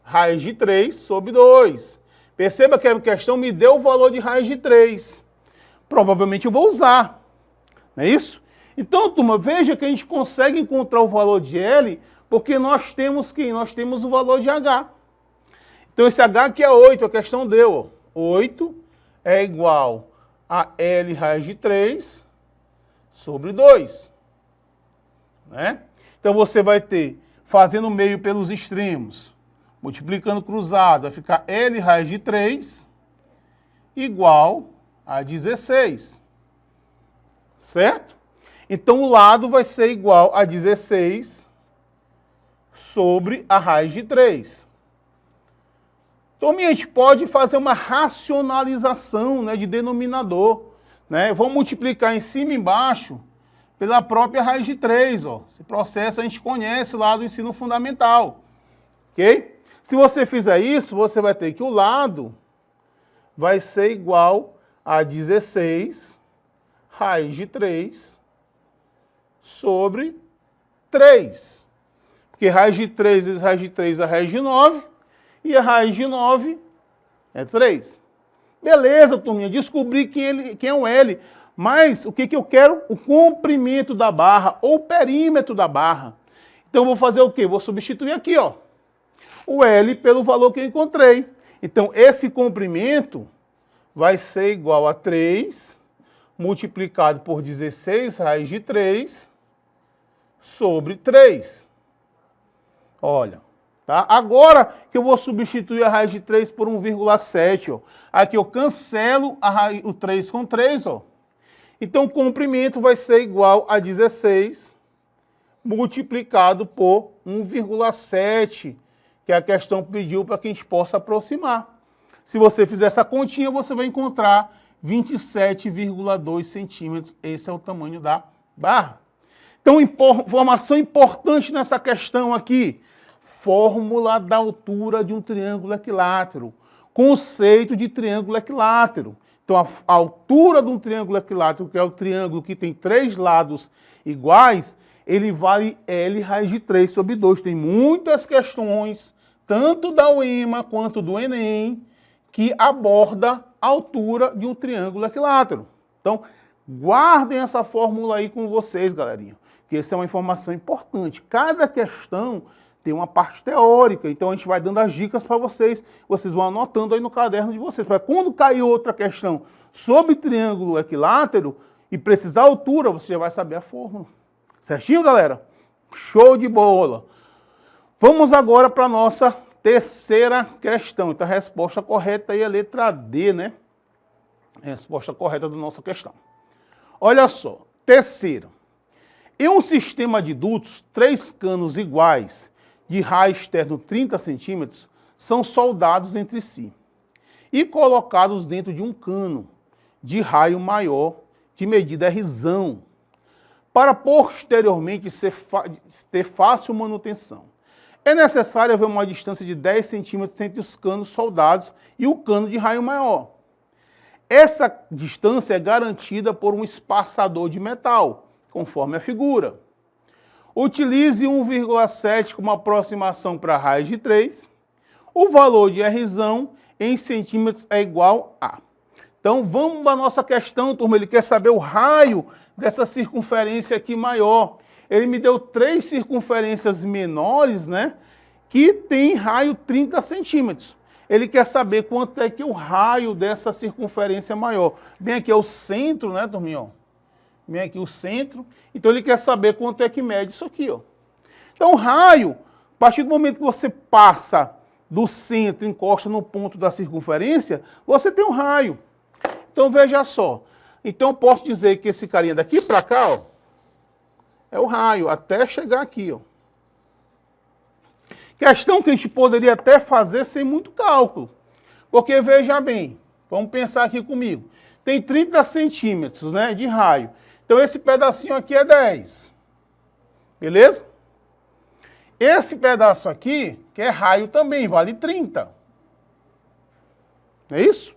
raiz de 3 sobre 2. Perceba que a questão me deu o valor de raiz de 3. Provavelmente eu vou usar, não é isso? Então, turma, veja que a gente consegue encontrar o valor de L, porque nós temos quem? Nós temos o valor de H. Então, esse H aqui é 8, a questão deu. Ó. 8 é igual a L raiz de 3 sobre 2. Né? Então, você vai ter, fazendo meio pelos extremos, multiplicando cruzado, vai ficar L raiz de 3 igual a 16. Certo? Então, o lado vai ser igual a 16 sobre a raiz de 3. Então, a gente pode fazer uma racionalização, né, de denominador. Né? Vamos multiplicar em cima e embaixo pela própria raiz de 3. Ó. Esse processo a gente conhece lá do ensino fundamental. Ok? Se você fizer isso, você vai ter que o lado vai ser igual a 16 raiz de 3 sobre 3. Porque raiz de 3 vezes raiz de 3 é raiz de 9. E a raiz de 9 é 3. Beleza, turminha, descobri quem é o L. Mas o que eu quero? O comprimento da barra ou perímetro da barra. Então eu vou fazer o quê? Vou substituir aqui, ó, o L pelo valor que eu encontrei. Então esse comprimento vai ser igual a 3 multiplicado por 16 raiz de 3 sobre 3. Olha, tá? Agora que eu vou substituir a raiz de 3 por 1,7, ó. Aqui eu cancelo o 3 com 3, ó. Então o comprimento vai ser igual a 16 multiplicado por 1,7, que a questão pediu para que a gente possa aproximar. Se você fizer essa continha, você vai encontrar 27,2 centímetros. Esse é o tamanho da barra. Então, informação importante nessa questão aqui. Fórmula da altura de um triângulo equilátero. Conceito de triângulo equilátero. Então, a altura de um triângulo equilátero, que é o triângulo que tem 3 lados iguais, ele vale L raiz de 3 sobre 2. Tem muitas questões, tanto da UEMA quanto do Enem, que aborda a altura de um triângulo equilátero. Então, guardem essa fórmula aí com vocês, galerinha, que essa é uma informação importante. Cada questão tem uma parte teórica, então a gente vai dando as dicas para vocês, vocês vão anotando aí no caderno de vocês, para quando cair outra questão sobre triângulo equilátero e precisar altura, você já vai saber a fórmula. Certinho, galera? Show de bola! Vamos agora para a nossa terceira questão. Então a resposta correta aí é a letra D, né? É a resposta correta da nossa questão. Olha só, terceira. Em um sistema de dutos, 3 canos iguais, de raio externo 30 centímetros, são soldados entre si e colocados dentro de um cano de raio maior, de medida Rzão, para posteriormente ter fácil manutenção. É necessário haver uma distância de 10 centímetros entre os canos soldados e o cano de raio maior. Essa distância é garantida por um espaçador de metal, conforme a figura. Utilize 1,7 como aproximação para a raiz de 3. O valor de Rzão em centímetros é igual a. Então vamos para a nossa questão, turma. Ele quer saber o raio dessa circunferência aqui maior. Ele me deu 3 circunferências menores, né? Que tem raio 30 centímetros. Ele quer saber quanto é que é o raio dessa circunferência maior. Bem aqui é o centro, né, turminha? Vem aqui o centro. Então ele quer saber quanto é que mede isso aqui, ó. Então o raio, a partir do momento que você passa do centro, encosta no ponto da circunferência, você tem um raio. Então veja só. Então eu posso dizer que esse carinha daqui para cá, ó, é o raio, até chegar aqui, ó. Questão que a gente poderia até fazer sem muito cálculo. Porque veja bem, vamos pensar aqui comigo. Tem 30 centímetros, né, de raio. Então esse pedacinho aqui é 10. Beleza? Esse pedaço aqui, que é raio também, vale 30. Não é isso?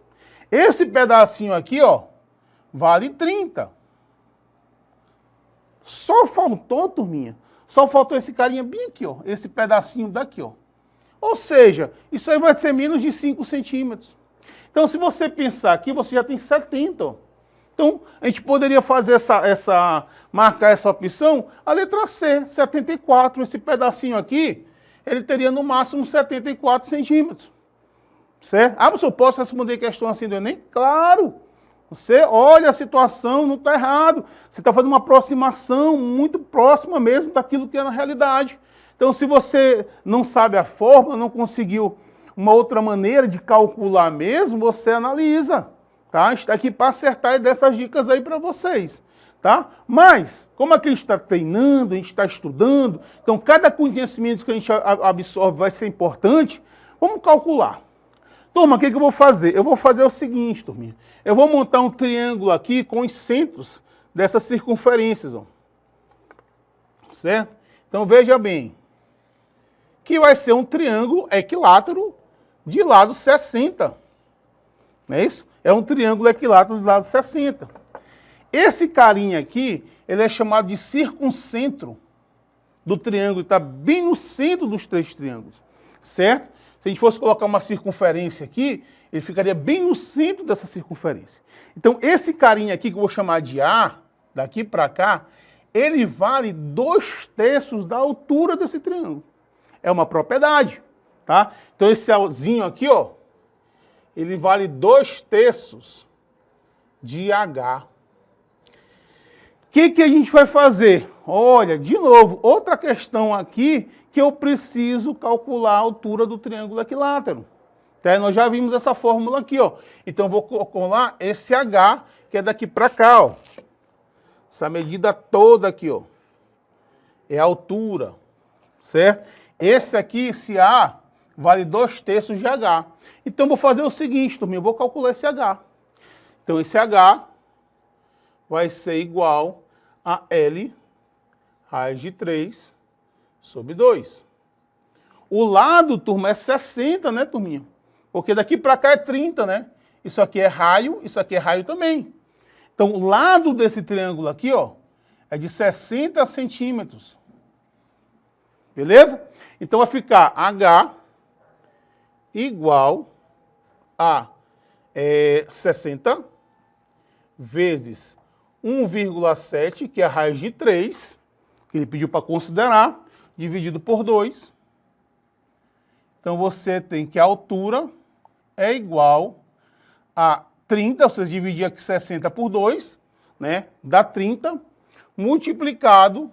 Esse pedacinho aqui, ó, vale 30. Só faltou, turminha, só faltou esse carinha bem aqui, ó, esse pedacinho daqui, ó. Ou seja, isso aí vai ser menos de 5 centímetros. Então, se você pensar aqui, você já tem 70, ó. Então, a gente poderia fazer marcar essa opção, a letra C, 74, esse pedacinho aqui, ele teria no máximo 74 centímetros. Certo? Ah, professor, posso responder questão assim do Enem? Claro! Você olha a situação, não está errado. Você está fazendo uma aproximação muito próxima mesmo daquilo que é na realidade. Então, se você não sabe a fórmula, não conseguiu uma outra maneira de calcular mesmo, você analisa. Tá? A gente está aqui para acertar e dar essas dicas aí para vocês. Tá? Mas, como aqui a gente está treinando, a gente está estudando, então cada conhecimento que a gente absorve vai ser importante, vamos calcular. Turma, o que eu vou fazer? Eu vou fazer o seguinte, turminha. Eu vou montar um triângulo aqui com os centros dessas circunferências. Ó. Certo? Então, veja bem. Que vai ser um triângulo equilátero de lado 60. Não é isso? É um triângulo equilátero de lado 60. Esse carinha aqui, ele é chamado de circuncentro do triângulo. Está bem no centro dos três triângulos. Certo? Se a gente fosse colocar uma circunferência aqui, ele ficaria bem no centro dessa circunferência. Então, esse carinha aqui, que eu vou chamar de A, daqui para cá, ele vale 2/3 da altura desse triângulo. É uma propriedade, tá? Então, esse Azinho aqui, ó, ele vale 2/3 de H. O que a gente vai fazer? Olha, de novo, outra questão aqui que eu preciso calcular a altura do triângulo equilátero. Tá? Nós já vimos essa fórmula aqui, ó. Então, eu vou calcular esse H, que é daqui para cá, ó. Essa medida toda aqui, ó. É a altura, certo? Esse aqui, esse A, vale 2/3 de H. Então, eu vou fazer o seguinte, turminha, eu vou calcular esse H. Então, esse H vai ser igual a L raiz de 3 sobre 2. O lado, turma, é 60, né, turminha? Porque daqui para cá é 30, né? Isso aqui é raio, isso aqui é raio também. Então, o lado desse triângulo aqui, ó, é de 60 centímetros. Beleza? Então, vai ficar H igual a 60 vezes 1,7, que é a raiz de 3, que ele pediu para considerar, dividido por 2. Então, você tem que a altura é igual a 30, vocês dividir aqui 60 por 2, né? Dá 30, multiplicado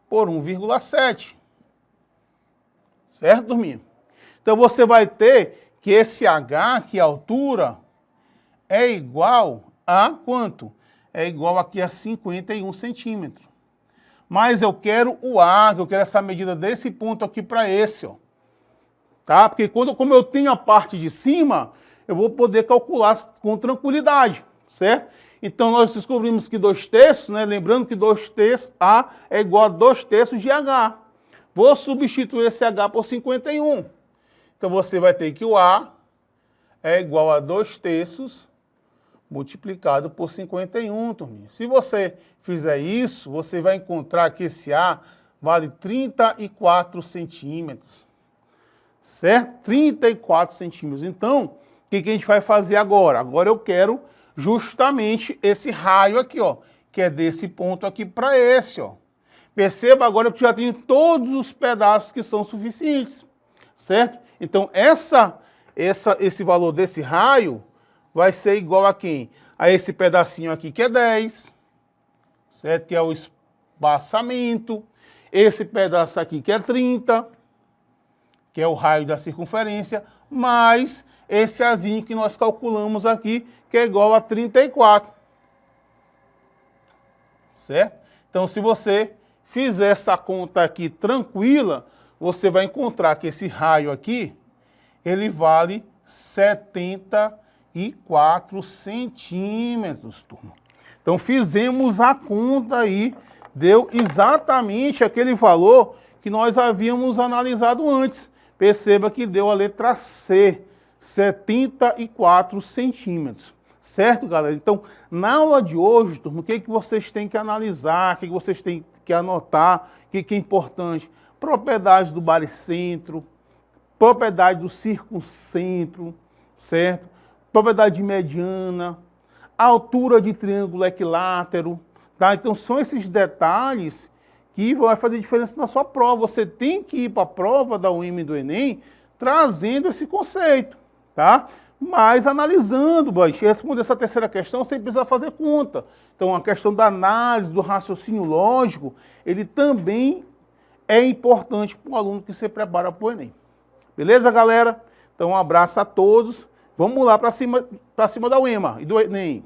por 1,7. Certo, turminha? Então, você vai ter que esse H, que é a altura, é igual a quanto? É igual aqui a 51 centímetros. Mas eu quero o A, eu quero essa medida desse ponto aqui para esse, ó. Tá? Porque como eu tenho a parte de cima, eu vou poder calcular com tranquilidade, certo? Então, nós descobrimos que 2/3, né? Lembrando que 2/3 A é igual a 2/3 de H. Vou substituir esse H por 51. Então, você vai ter que o A é igual a 2/3 multiplicado por 51, turminha. Se você fizer isso, você vai encontrar que esse A vale 34 centímetros. Certo? 34 centímetros. Então, o que a gente vai fazer agora? Agora eu quero justamente esse raio aqui, ó, que é desse ponto aqui para esse, ó. Perceba agora que eu já tenho todos os pedaços que são suficientes, certo? Então, esse valor desse raio vai ser igual a quem? A esse pedacinho aqui que é 10, certo? Que é o espaçamento. Esse pedaço aqui que é 30, que é o raio da circunferência, mais esse Azinho que nós calculamos aqui, que é igual a 34. Certo? Então, se você fizer essa conta aqui tranquila, você vai encontrar que esse raio aqui, ele vale 74 centímetros, turma. Então, fizemos a conta aí, deu exatamente aquele valor que nós havíamos analisado antes. Perceba que deu a letra C, 74 centímetros. Certo, galera? Então, na aula de hoje, turma, o que vocês têm que analisar, o que vocês têm que anotar, o que é importante? Propriedades do baricentro, propriedade do circuncentro, certo? Propriedade de mediana, a altura de triângulo equilátero, tá? Então são esses detalhes que vão fazer diferença na sua prova. Você tem que ir para a prova da UEMA e do Enem trazendo esse conceito, tá? Mas analisando, responder essa terceira questão sem precisar fazer conta. Então a questão da análise, do raciocínio lógico, ele também é importante para o aluno que se prepara para o Enem. Beleza, galera? Então um abraço a todos. Vamos lá para cima da UEMA e do Enem.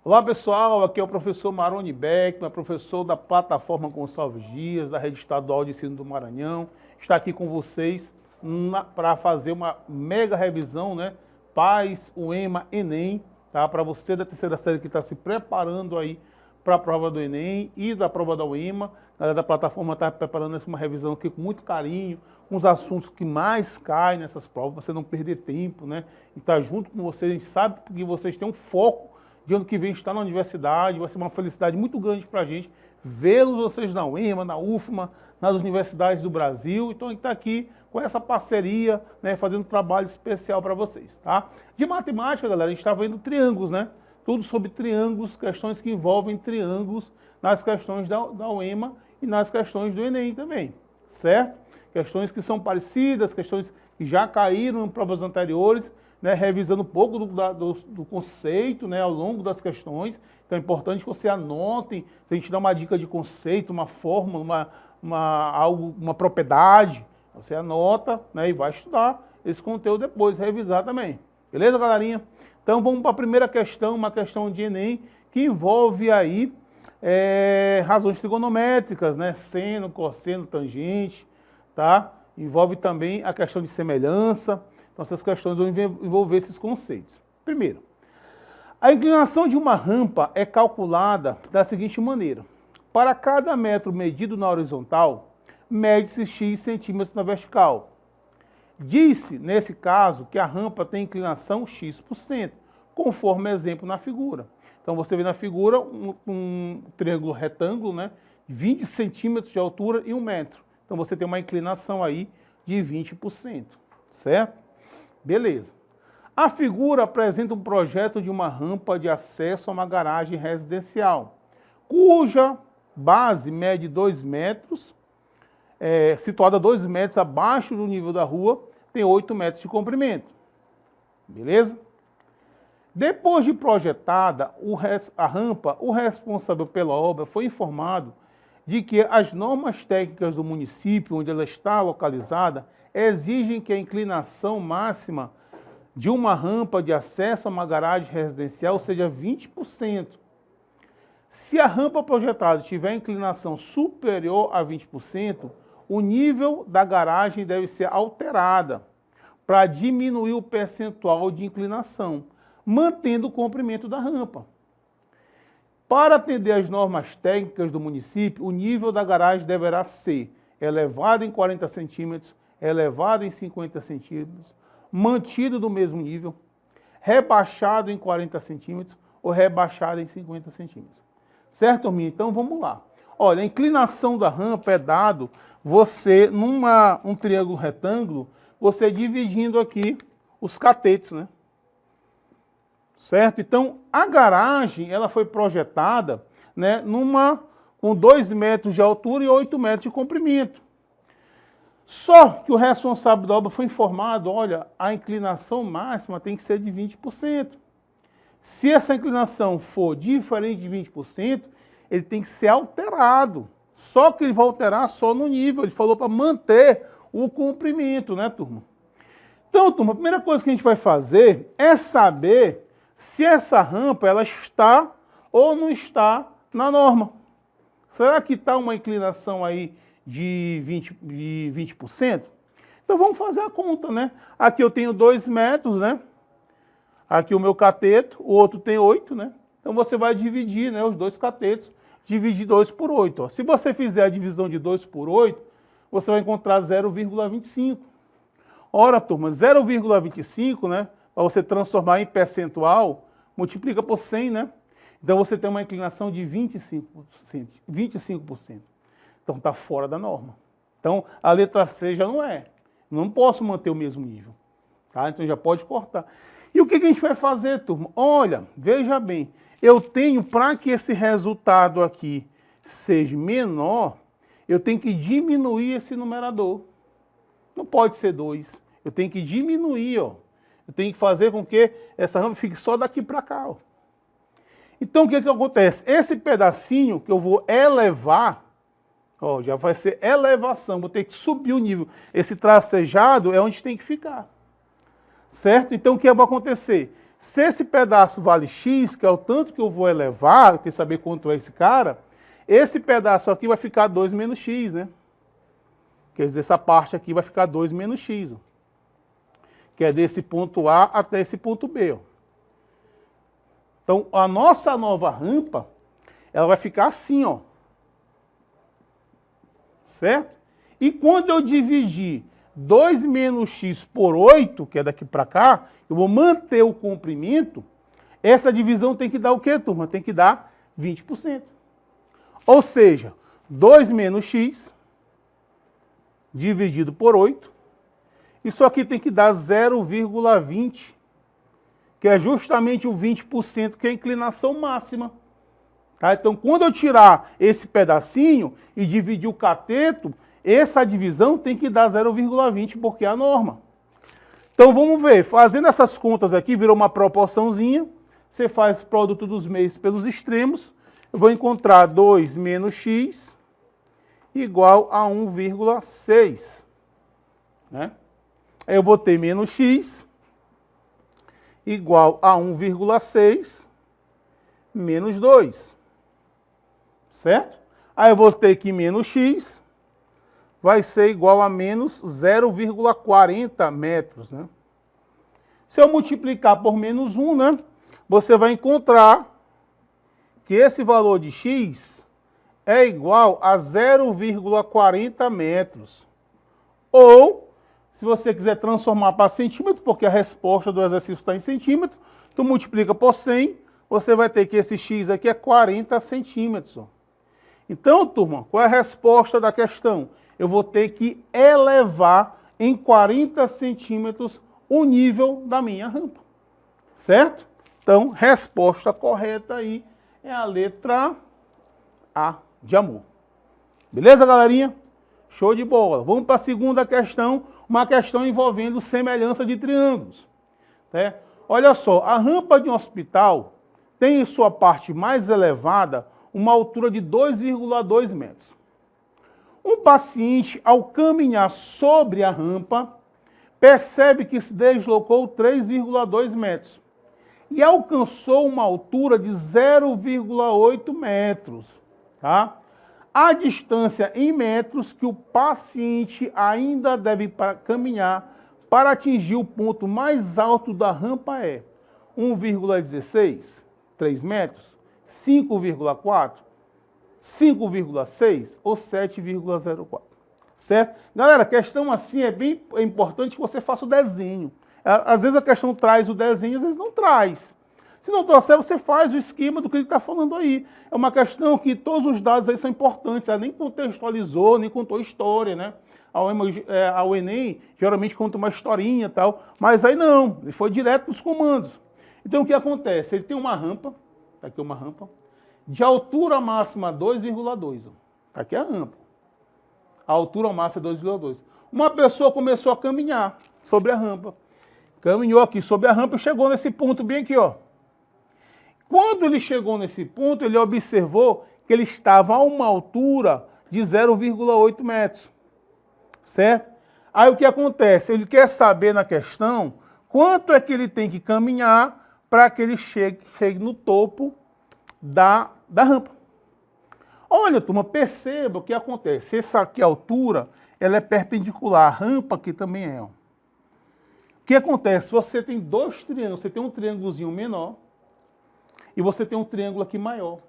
Olá pessoal, aqui é o professor Maroni Beckman, professor da plataforma Gonçalves Dias, da Rede Estadual de Ensino do Maranhão. Está aqui com vocês para fazer uma mega revisão, né? PAS, UEMA, Enem, tá? Para você da terceira série que está se preparando aí para a prova do Enem e da prova da UEMA. A galera da plataforma está preparando uma revisão aqui com muito carinho, com os assuntos que mais caem nessas provas, para você não perder tempo, né? E estar junto com vocês, a gente sabe que vocês têm um foco de ano que vem estar na universidade, vai ser uma felicidade muito grande para a gente vê-los vocês na UEMA, na UFMA, nas universidades do Brasil. Então a gente está aqui com essa parceria, né, fazendo um trabalho especial para vocês, tá? De matemática, galera, a gente está vendo triângulos, né? Tudo sobre triângulos, questões que envolvem triângulos nas questões da UEMA e nas questões do Enem também, certo? Questões que são parecidas, questões que já caíram em provas anteriores, né, revisando um pouco do conceito, né, ao longo das questões. Então é importante que você anotem, se a gente dá uma dica de conceito, uma fórmula, uma propriedade, você anota, né, e vai estudar esse conteúdo depois, revisar também. Beleza, galerinha? Então vamos para a primeira questão, uma questão de Enem, que envolve aí razões trigonométricas, né, seno, cosseno, tangente, tá? Envolve também a questão de semelhança. Então, essas questões vão envolver esses conceitos. Primeiro, a inclinação de uma rampa é calculada da seguinte maneira. Para cada metro medido na horizontal, mede-se x centímetros na vertical. Diz-se, nesse caso, que a rampa tem inclinação x%, conforme exemplo na figura. Então, você vê na figura um triângulo retângulo, né, 20 centímetros de altura e 1 metro. Então, você tem uma inclinação aí de 20%, certo? Beleza. A figura apresenta um projeto de uma rampa de acesso a uma garagem residencial, cuja base mede 2 metros, situada 2 metros abaixo do nível da rua, tem 8 metros de comprimento. Beleza? Depois de projetada a rampa, o responsável pela obra foi informado de que as normas técnicas do município onde ela está localizada exigem que a inclinação máxima de uma rampa de acesso a uma garagem residencial seja 20%. Se a rampa projetada tiver inclinação superior a 20%, o nível da garagem deve ser alterada para diminuir o percentual de inclinação, mantendo o comprimento da rampa. Para atender às normas técnicas do município, o nível da garagem deverá ser elevado em 40 centímetros, elevado em 50 centímetros, mantido no mesmo nível, rebaixado em 40 centímetros ou rebaixado em 50 centímetros. Certo, turminha? Então vamos lá. Olha, a inclinação da rampa é dado você, um triângulo retângulo, você dividindo aqui os catetos, né? Certo? Então, a garagem, ela foi projetada, né, com 2 metros de altura e 8 metros de comprimento. Só que o responsável da obra foi informado, olha, a inclinação máxima tem que ser de 20%. Se essa inclinação for diferente de 20%, ele tem que ser alterado. Só que ele vai alterar só no nível, ele falou para manter o comprimento, né, turma? Então, turma, a primeira coisa que a gente vai fazer é saber se essa rampa ela está ou não está na norma. Será que está uma inclinação aí de 20%? Então vamos fazer a conta, né? Aqui eu tenho 2 metros, né? Aqui o meu cateto, o outro tem 8, né? Então você vai dividir, né, os dois catetos, dividir 2 por 8. Ó. Se você fizer a divisão de 2 por 8, você vai encontrar 0,25. Ora, turma, 0,25, né? Para você transformar em percentual, multiplica por 100, né? Então você tem uma inclinação de 25%. 25%. Então está fora da norma. Então a letra C já não é. Não posso manter o mesmo nível. Tá? Então já pode cortar. E o que a gente vai fazer, turma? Olha, veja bem, eu tenho, para que esse resultado aqui seja menor, eu tenho que diminuir esse numerador. Não pode ser 2. Eu tenho que diminuir, ó. Eu tenho que fazer com que essa rampa fique só daqui para cá, ó. Então o que acontece? Esse pedacinho que eu vou elevar, ó, já vai ser elevação, vou ter que subir o nível. Esse tracejado é onde tem que ficar. Certo? Então, o que vai acontecer? Se esse pedaço vale X, que é o tanto que eu vou elevar, tem que saber quanto é esse cara, esse pedaço aqui vai ficar 2 menos X, né? Quer dizer, essa parte aqui vai ficar 2 menos X, ó. Que é desse ponto A até esse ponto B, ó. Então, a nossa nova rampa, ela vai ficar assim, ó. Certo? E quando eu dividir 2 menos x por 8, que é daqui para cá, eu vou manter o comprimento, essa divisão tem que dar o quê, turma? Tem que dar 20%. Ou seja, 2 menos x dividido por 8, isso aqui tem que dar 0,20, que é justamente o 20%, que é a inclinação máxima. Tá? Então, quando eu tirar esse pedacinho e dividir o cateto, essa divisão tem que dar 0,20, porque é a norma. Então vamos ver, fazendo essas contas aqui, virou uma proporçãozinha, você faz o produto dos meios pelos extremos, eu vou encontrar 2 menos x igual a 1,6. Né? Aí eu vou ter menos x igual a 1,6 menos 2. Certo? Aí eu vou ter que menos x vai ser igual a menos 0,40 metros. Né? Se eu multiplicar por menos 1, né, você vai encontrar que esse valor de x é igual a 0,40 metros. Ou, se você quiser transformar para centímetro, porque a resposta do exercício está em centímetro, tu multiplica por 100, você vai ter que esse x aqui é 40 centímetros. Ó. Então, turma, qual é a resposta da questão? Eu vou ter que elevar em 40 centímetros o nível da minha rampa. Certo? Então, resposta correta aí é a letra A de amor. Beleza, galerinha? Show de bola. Vamos para a segunda questão, uma questão envolvendo semelhança de triângulos. Né? Olha só, a rampa de um hospital tem em sua parte mais elevada uma altura de 2,2 metros. Um paciente, ao caminhar sobre a rampa, percebe que se deslocou 3,2 metros e alcançou uma altura de 0,8 metros. Tá? A distância em metros que o paciente ainda deve caminhar para atingir o ponto mais alto da rampa é 1,16, 3 metros, 5,4, 5,6 ou 7,04. Certo? Galera, a questão assim é bem importante que você faça o desenho. Às vezes a questão traz o desenho, às vezes não traz. Se não trouxer, você faz o esquema do que ele está falando aí. É uma questão que todos os dados aí são importantes. Ela nem contextualizou, nem contou história, né? Ao Enem, geralmente conta uma historinha e tal. Mas aí não, ele foi direto nos comandos. Então o que acontece? Ele tem uma rampa, tá aqui uma rampa, de altura máxima 2,2. Está aqui a rampa. A altura máxima é 2,2. Uma pessoa começou a caminhar sobre a rampa. Caminhou aqui sobre a rampa e chegou nesse ponto bem aqui, ó. Quando ele chegou nesse ponto, ele observou que ele estava a uma altura de 0,8 metros. Certo? Aí o que acontece? Ele quer saber na questão quanto é que ele tem que caminhar para que ele chegue no topo da rampa. Olha, turma, perceba o que acontece. Essa aqui, a altura, ela é perpendicular. A rampa aqui também é. Ó. O que acontece? Você tem dois triângulos. Você tem um triângulozinho menor e você tem um triângulo aqui maior.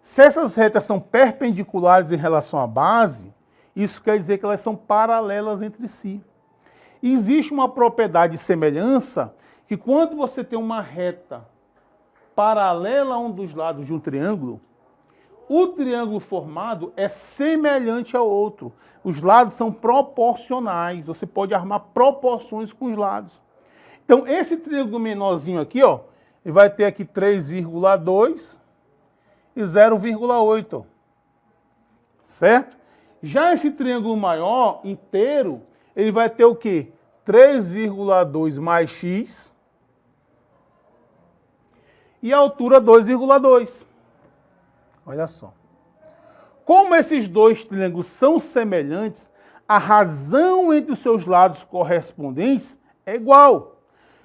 Se essas retas são perpendiculares em relação à base, isso quer dizer que elas são paralelas entre si. E existe uma propriedade de semelhança que quando você tem uma reta paralela a um dos lados de um triângulo, o triângulo formado é semelhante ao outro. Os lados são proporcionais. Você pode armar proporções com os lados. Então, esse triângulo menorzinho aqui, ó, ele vai ter aqui 3,2 e 0,8. Certo? Já esse triângulo maior, inteiro, ele vai ter o quê? 3,2 mais x e a altura 2,2. Olha só. Como esses dois triângulos são semelhantes, a razão entre os seus lados correspondentes é igual.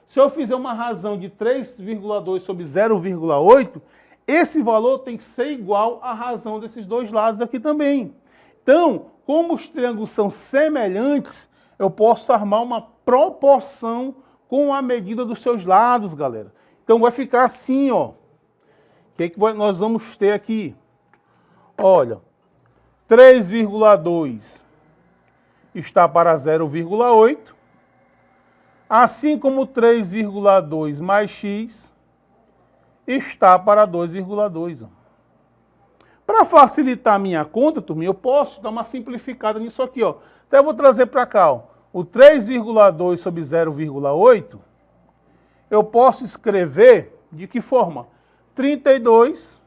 Se eu fizer uma razão de 3,2 sobre 0,8, esse valor tem que ser igual à razão desses dois lados aqui também. Então, como os triângulos são semelhantes, eu posso armar uma proporção com a medida dos seus lados, galera. Então, vai ficar assim, ó. O que nós vamos ter aqui? Olha, 3,2 está para 0,8, assim como 3,2 mais x está para 2,2. Para facilitar a minha conta, turminha, eu posso dar uma simplificada nisso aqui, ó. Até eu vou trazer para cá, ó. O 3,2 sobre 0,8, eu posso escrever de que forma? 32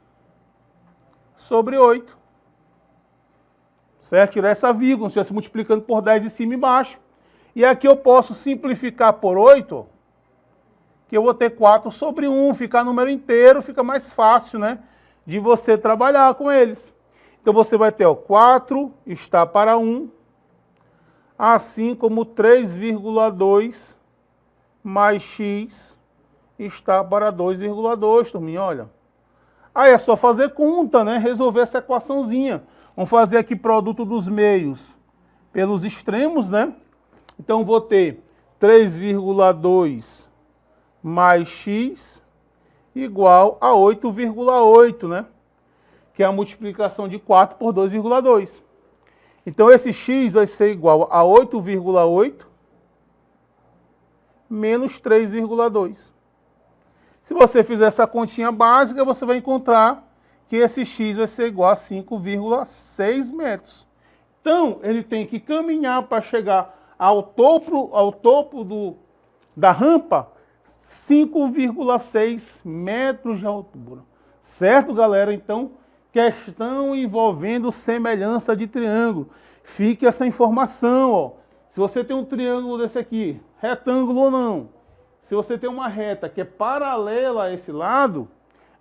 sobre 8. Certo? Tirar essa vírgula, se estivesse multiplicando por 10 em cima e embaixo. E aqui eu posso simplificar por 8, ó, que eu vou ter 4 sobre 1, ficar número inteiro, fica mais fácil, né, de você trabalhar com eles. Então você vai ter, ó, 4 está para 1, assim como 3,2 mais x está para 2,2, turminha, olha. Aí é só fazer conta, né, resolver essa equaçãozinha. Vamos fazer aqui produto dos meios pelos extremos, né? Então vou ter 3,2 mais x igual a 8,8, né? Que é a multiplicação de 4 por 2,2. Então esse x vai ser igual a 8,8 menos 3,2. Se você fizer essa continha básica, você vai encontrar que esse x vai ser igual a 5,6 metros. Então, ele tem que caminhar para chegar ao topo da rampa, 5,6 metros de altura. Certo, galera? Então, questão envolvendo semelhança de triângulo. Fique essa informação, ó. Se você tem um triângulo desse aqui, retângulo ou não, se você tem uma reta que é paralela a esse lado,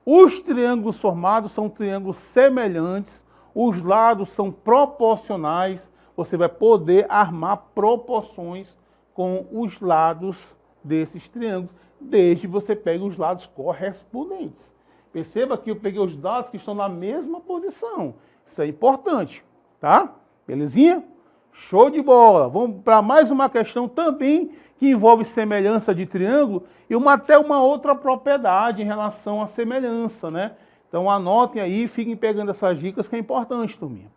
os triângulos formados são triângulos semelhantes, os lados são proporcionais, você vai poder armar proporções com os lados desses triângulos, desde que você pegue os lados correspondentes. Perceba que eu peguei os lados que estão na mesma posição. Isso é importante, tá? Belezinha? Show de bola! Vamos para mais uma questão também que envolve semelhança de triângulo e até uma outra propriedade em relação à semelhança, né? Então anotem aí, fiquem pegando essas dicas que é importante, turminha.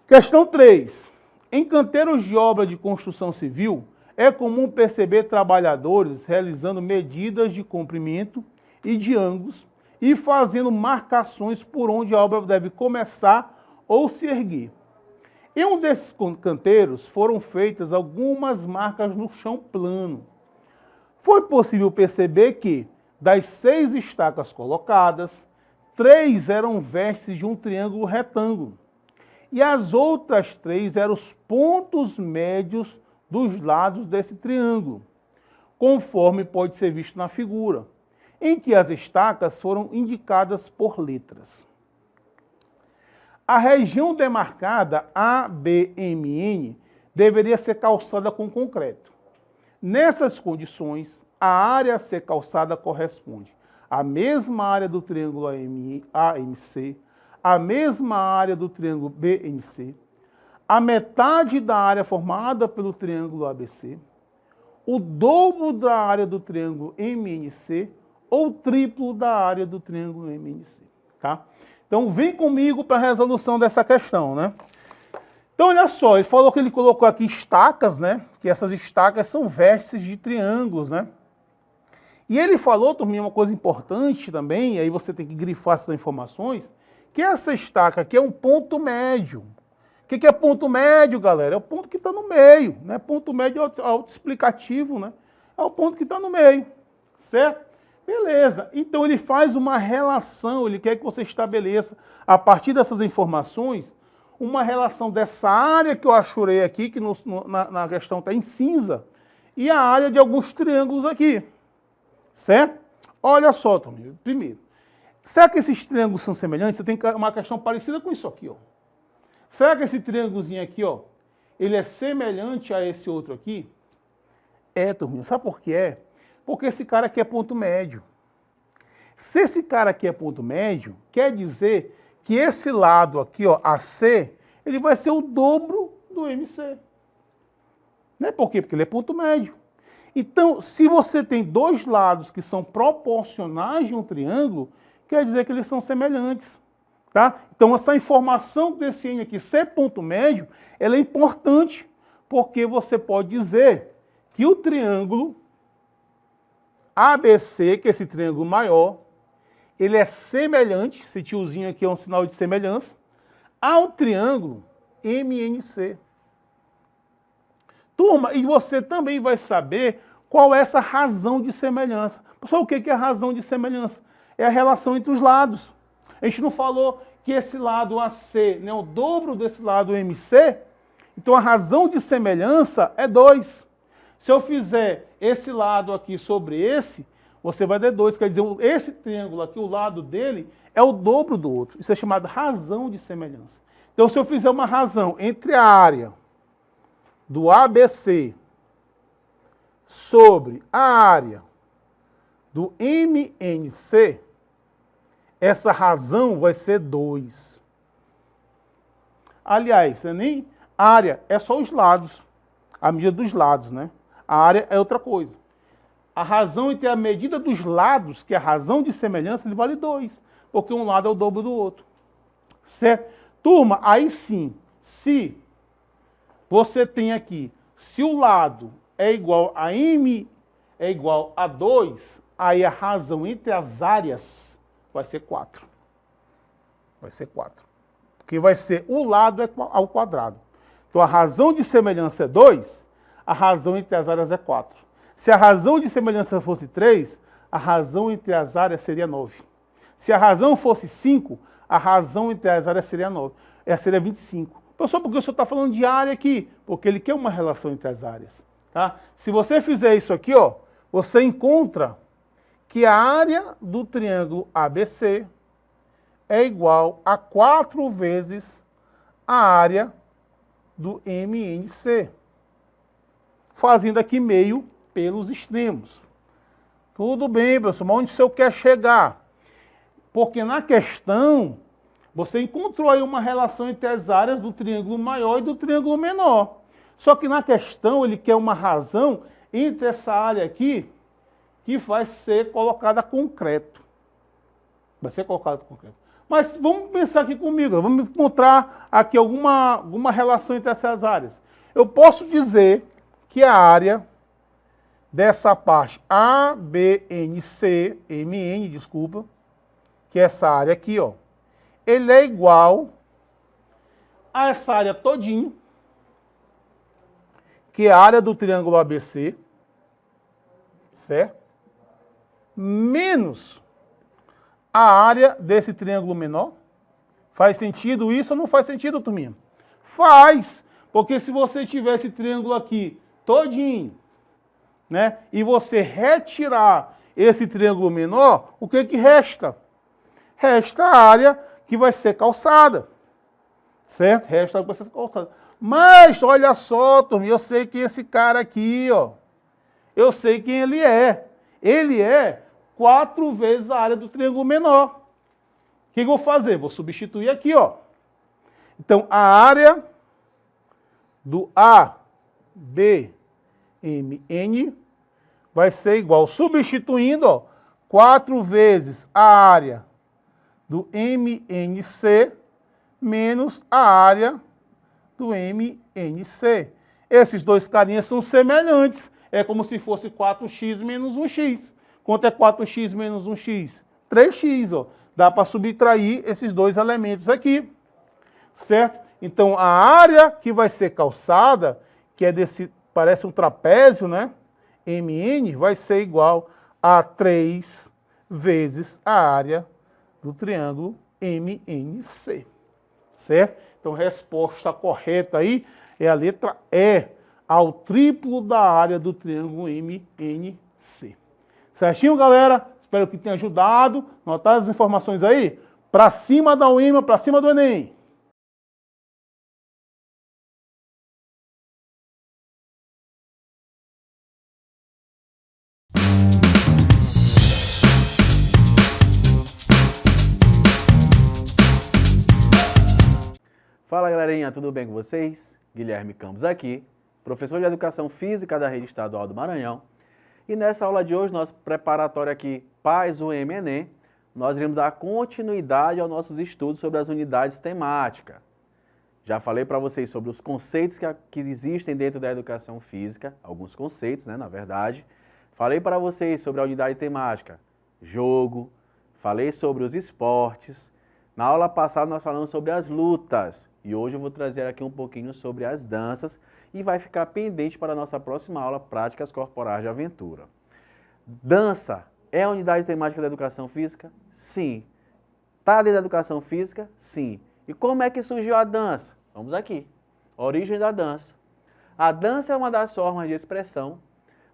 Questão 3. Em canteiros de obra de construção civil, é comum perceber trabalhadores realizando medidas de comprimento e de ângulos e fazendo marcações por onde a obra deve começar ou se erguer. Em um desses canteiros foram feitas algumas marcas no chão plano. Foi possível perceber que, das 6 estacas colocadas, 3 eram vestes de um triângulo retângulo, e as outras 3 eram os pontos médios dos lados desse triângulo, conforme pode ser visto na figura, em que as estacas foram indicadas por letras. A região demarcada ABMN deveria ser calçada com concreto. Nessas condições, a área a ser calçada corresponde à mesma área do triângulo AMC, à mesma área do triângulo BNC, a metade da área formada pelo triângulo ABC, o dobro da área do triângulo MNC ou triplo da área do triângulo MNC, tá? Então, vem comigo para a resolução dessa questão, né? Então, olha só, ele falou que ele colocou aqui estacas, né? Que essas estacas são vértices de triângulos, né? E ele falou, turminha, uma coisa importante também, aí você tem que grifar essas informações, que essa estaca aqui é um ponto médio. O que é ponto médio, galera? É o ponto que está no meio, né? Ponto médio é autoexplicativo, né? É o ponto que está no meio, certo? Beleza. Então ele faz uma relação, ele quer que você estabeleça, a partir dessas informações, uma relação dessa área que eu achurei aqui, que na questão está em cinza, e a área de alguns triângulos aqui, certo? Olha só, Tom, primeiro, será que esses triângulos são semelhantes? Você tem uma questão parecida com isso aqui, ó. Será que esse triângulozinho aqui, ó, ele é semelhante a esse outro aqui? É, turminha, sabe por que é? Porque esse cara aqui é ponto médio. Se esse cara aqui é ponto médio, quer dizer que esse lado aqui, ó, AC, ele vai ser o dobro do MC. Né? Por quê? Porque ele é ponto médio. Então, se você tem dois lados que são proporcionais de um triângulo, quer dizer que eles são semelhantes. Tá? Então, essa informação desse N aqui ser ponto médio, ela é importante, porque você pode dizer que o triângulo ABC, que é esse triângulo maior, ele é semelhante, esse tiozinho aqui é um sinal de semelhança, ao triângulo MNC. Turma, e você também vai saber qual é essa razão de semelhança. Pessoal, o que é a razão de semelhança? É a relação entre os lados. A gente não falou que esse lado AC é o dobro desse lado MC? Então a razão de semelhança é 2. Se eu fizer esse lado aqui sobre esse, você vai ter 2. Quer dizer, esse triângulo aqui, o lado dele, é o dobro do outro. Isso é chamado razão de semelhança. Então, se eu fizer uma razão entre a área do ABC sobre a área do MNC, essa razão vai ser 2. Aliás, nem área, é só os lados, a medida dos lados, né? A área é outra coisa. A razão entre a medida dos lados, que é a razão de semelhança, ele vale 2, porque um lado é o dobro do outro. Certo? Turma, aí sim, se você tem aqui, se o lado é igual a M é igual a 2, aí a razão entre as áreas vai ser 4. Vai ser 4. Porque vai ser o lado ao quadrado. Então a razão de semelhança é 2, a razão entre as áreas é 4. Se a razão de semelhança fosse 3, a razão entre as áreas seria 9. Se a razão fosse 5, a razão entre as áreas seria 9. Essa seria 25. Pessoal, por que o senhor está falando de área aqui? Porque ele quer uma relação entre as áreas. Tá? Se você fizer isso aqui, ó, você encontra que a área do triângulo ABC é igual a 4 vezes a área do MNC. Fazendo aqui meio pelos extremos. Tudo bem, professor, mas onde o senhor quer chegar? Porque na questão, você encontrou aí uma relação entre as áreas do triângulo maior e do triângulo menor. Só que na questão, ele quer uma razão entre essa área aqui, que vai ser colocada concreto. Vai ser colocada concreto. Mas vamos pensar aqui comigo, vamos encontrar aqui alguma relação entre essas áreas. Eu posso dizer que a área dessa parte ABNC, MN, desculpa, que é essa área aqui, ó, ele é igual a essa área todinho, que é a área do triângulo ABC, certo? Menos a área desse triângulo menor. Faz sentido isso ou não faz sentido, turminha? Faz, porque se você tiver esse triângulo aqui todinho, né, e você retirar esse triângulo menor, o que que resta? Resta a área que vai ser calçada, certo? Resta a área que vai ser calçada. Mas, olha só, turma, eu sei que esse cara aqui, ó, eu sei quem ele é. Ele é 4 vezes a área do triângulo menor. O que eu vou fazer? Vou substituir aqui, ó. Então, a área do ABMN vai ser igual, substituindo, ó, 4 vezes a área do MNC menos a área do MNC. Esses dois carinhas são semelhantes. É como se fosse 4x menos 1x. Quanto é 4x menos 1x? 3x, ó. Dá para subtrair esses dois elementos aqui, certo? Então, a área que vai ser calçada, que é desse, parece um trapézio, né? MN, vai ser igual a 3 vezes a área do triângulo MNC, certo? Então, a resposta correta aí é a letra E, ao triplo da área do triângulo MNC. Certinho, galera? Espero que tenha ajudado. Notar as informações aí? Para cima da UEMA, para cima do Enem. Fala galerinha, tudo bem com vocês? Guilherme Campos aqui, professor de Educação Física da Rede Estadual do Maranhão. E nessa aula de hoje, nosso preparatório aqui, Paz UEMA Enem, nós iremos dar continuidade aos nossos estudos sobre as unidades temáticas. Já falei para vocês sobre os conceitos que existem dentro da educação física, alguns conceitos, né, na verdade. Falei para vocês sobre a unidade temática, jogo, falei sobre os esportes. Na aula passada nós falamos sobre as lutas e hoje eu vou trazer aqui um pouquinho sobre as danças e vai ficar pendente para a nossa próxima aula, Práticas Corporais de Aventura. Dança é a unidade temática da educação física? Sim. Está dentro da educação física? Sim. E como é que surgiu a dança? Vamos aqui. Origem da dança. A dança é uma das formas de expressão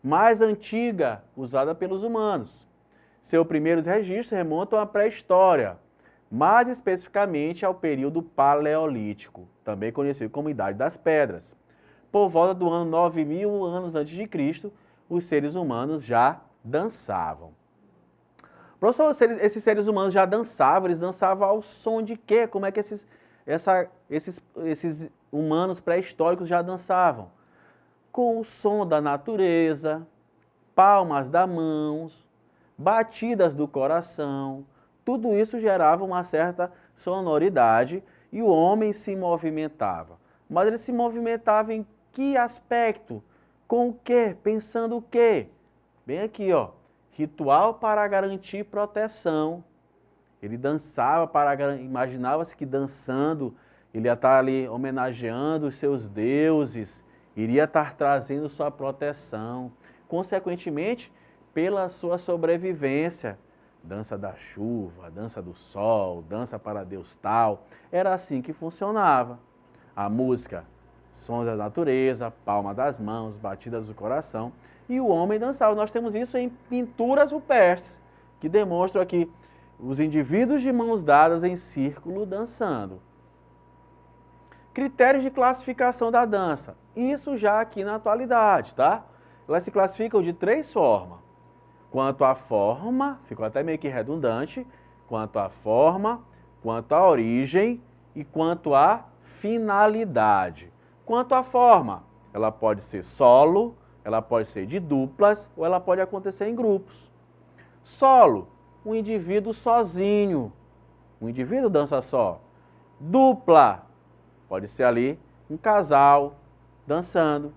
mais antiga usada pelos humanos. Seus primeiros registros remontam à pré-história, mais especificamente ao período paleolítico, também conhecido como Idade das Pedras. Por volta do ano 9.000 anos antes de Cristo, os seres humanos já dançavam. Professor, esses seres humanos já dançavam, eles dançavam ao som de quê? Como é que esses humanos pré-históricos já dançavam? Com o som da natureza, palmas das mãos, batidas do coração. Tudo isso gerava uma certa sonoridade e o homem se movimentava. Mas ele se movimentava em que aspecto? Com o quê? Pensando o quê? Bem aqui, ó. Ritual para garantir proteção. Ele dançava imaginava-se que dançando ele ia estar ali homenageando os seus deuses, iria estar trazendo sua proteção. Consequentemente, pela sua sobrevivência. Dança da chuva, dança do sol, dança para Deus tal. Era assim que funcionava. A música, sons da natureza, palma das mãos, batidas do coração. E o homem dançava. Nós temos isso em pinturas rupestres, que demonstram aqui os indivíduos de mãos dadas em círculo dançando. Critérios de classificação da dança. Isso já aqui na atualidade, tá? Elas se classificam de 3 formas. Quanto à forma, ficou até meio que redundante, quanto à forma, quanto à origem e quanto à finalidade. Quanto à forma, ela pode ser solo, ela pode ser de duplas ou ela pode acontecer em grupos. Solo, um indivíduo sozinho, um indivíduo dança só. Dupla, pode ser ali um casal dançando.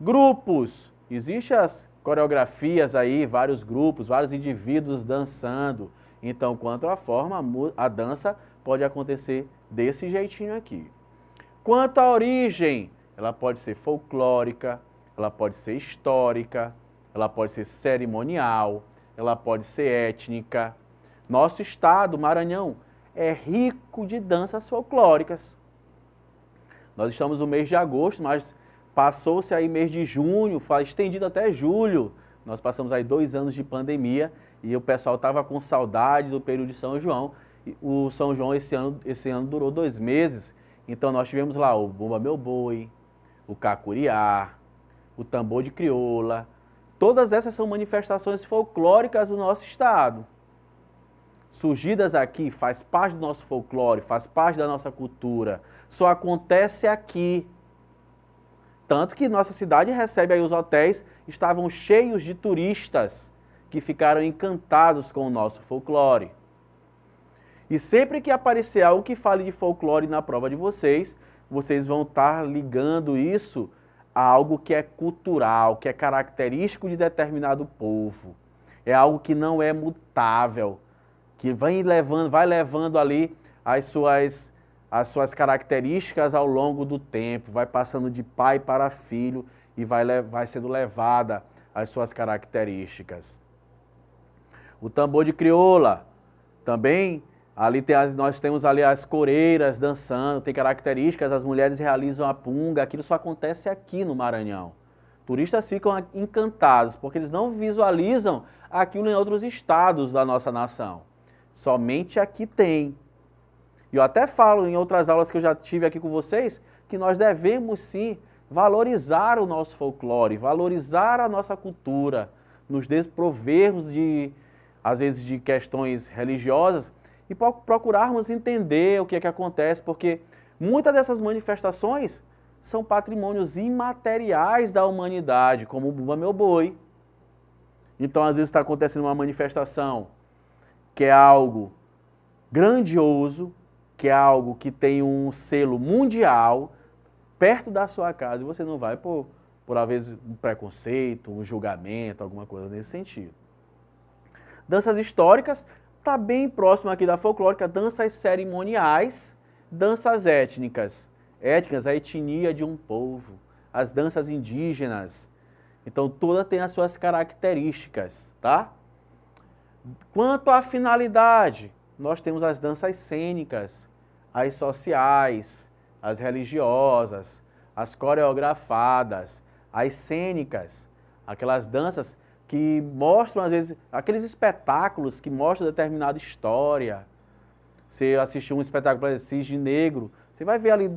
Grupos, existem as coreografias aí, vários grupos, vários indivíduos dançando. Então, quanto à forma, a dança pode acontecer desse jeitinho aqui. Quanto à origem, ela pode ser folclórica, ela pode ser histórica, ela pode ser cerimonial, ela pode ser étnica. Nosso estado, Maranhão, é rico de danças folclóricas. Nós estamos no mês de agosto, mas passou-se aí mês de junho, estendido até julho. Nós passamos aí 2 anos de pandemia e o pessoal estava com saudade do período de São João. O São João esse ano durou 2 meses. Então nós tivemos lá o Bumba Meu Boi, o Cacuriá, o tambor de crioula. Todas essas são manifestações folclóricas do nosso estado. Surgidas aqui, faz parte do nosso folclore, faz parte da nossa cultura. Só acontece aqui. Tanto que nossa cidade recebe aí os hotéis, estavam cheios de turistas que ficaram encantados com o nosso folclore. E sempre que aparecer algo que fale de folclore na prova de vocês, vocês vão estar ligando isso a algo que é cultural, que é característico de determinado povo. é algo que não é mutável, que vai levando ali as suas características ao longo do tempo, vai passando de pai para filho e vai sendo levada as suas características. O tambor de crioula, também, ali nós temos ali as coreiras dançando, tem características, as mulheres realizam a punga, aquilo só acontece aqui no Maranhão. Turistas ficam encantados, porque eles não visualizam aquilo em outros estados da nossa nação. Somente aqui tem. E eu até falo em outras aulas que eu já tive aqui com vocês, que nós devemos sim valorizar o nosso folclore, valorizar a nossa cultura, nos desprovermos às vezes de questões religiosas e procurarmos entender o que é que acontece, porque muitas dessas manifestações são patrimônios imateriais da humanidade, como o Bumba Meu Boi. Então, às vezes está acontecendo uma manifestação que é algo grandioso, que é algo que tem um selo mundial perto da sua casa, e você não vai por às vezes, um preconceito, um julgamento, alguma coisa nesse sentido. Danças históricas, está bem próximo aqui da folclórica, danças cerimoniais, danças étnicas. Étnicas, a etnia de um povo, as danças indígenas. Então, toda tem as suas características, tá? Quanto à finalidade, nós temos as danças cênicas, as sociais, as religiosas, as coreografadas, as cênicas, aquelas danças que mostram, às vezes, aqueles espetáculos que mostram determinada história. Você assistiu um espetáculo, por exemplo, Cisne Negro, você vai ver ali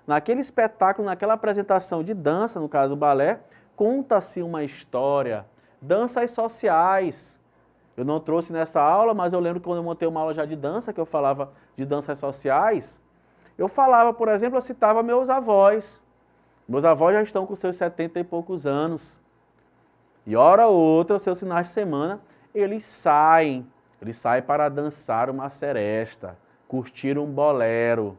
naquele espetáculo, naquela apresentação de dança, no caso o balé, conta-se uma história. Danças sociais. Eu não trouxe nessa aula, mas eu lembro que quando eu montei uma aula já de dança, que eu falava de danças sociais, eu falava, por exemplo, eu citava meus avós. Meus avós já estão com seus 70 e poucos anos. E hora ou outra, os seus finais de semana, eles saem para dançar uma seresta, curtir um bolero.